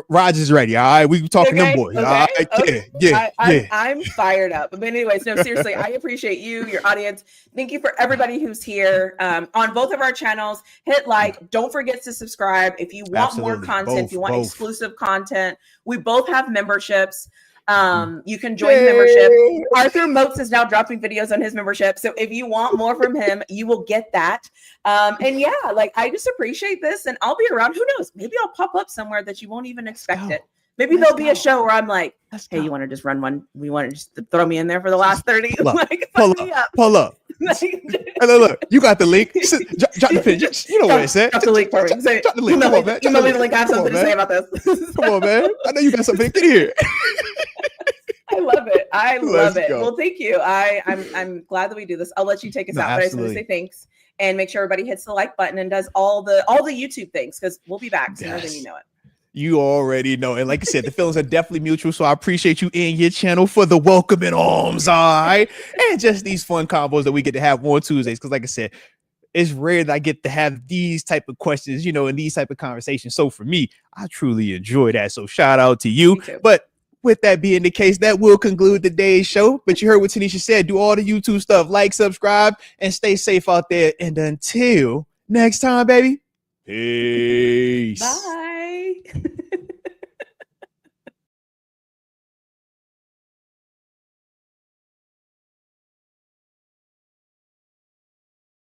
Roger's ready. All right, we talking them boys. All right, yeah. I'm fired up. But anyways, no, seriously, I appreciate you, your audience. Thank you for everybody who's here on both of our channels. Hit like. Don't forget to subscribe if you want more content. If you want exclusive content, we both have memberships. You can join the membership. Arthur Moats is now dropping videos on his membership, so if you want more from him, you will get that. And yeah, like, I just appreciate this, and I'll be around. Who knows? Maybe I'll pop up somewhere that you won't even expect it. Maybe there'll be a show where I'm like, hey, you want to just run one? We want to just throw me in there for the last 30? Pull up. Look, you got the link. Drop the pin. You know what it said. Drop the link for me. Drop the link. Come on, man. Email me the link. I have something to say about this. Come on, man. I know you got something. Get here. I love it. I love it. Well, thank you. I'm glad that we do this. I'll let you take us out, but I just want to say thanks and make sure everybody hits the like button and does all the YouTube things, because we'll be back sooner than you know it. You already know. And like I said, the feelings are definitely mutual. So I appreciate you in your channel for the welcoming arms. All right. And just these fun combos that we get to have on Tuesdays. Because like I said, it's rare that I get to have these type of questions, and these type of conversations. So for me, I truly enjoy that. So shout out to you. But with that being the case, that will conclude today's show. But you heard what Tanisha said. Do all the YouTube stuff. Like, subscribe, and stay safe out there. And until next time, baby. Peace. Bye.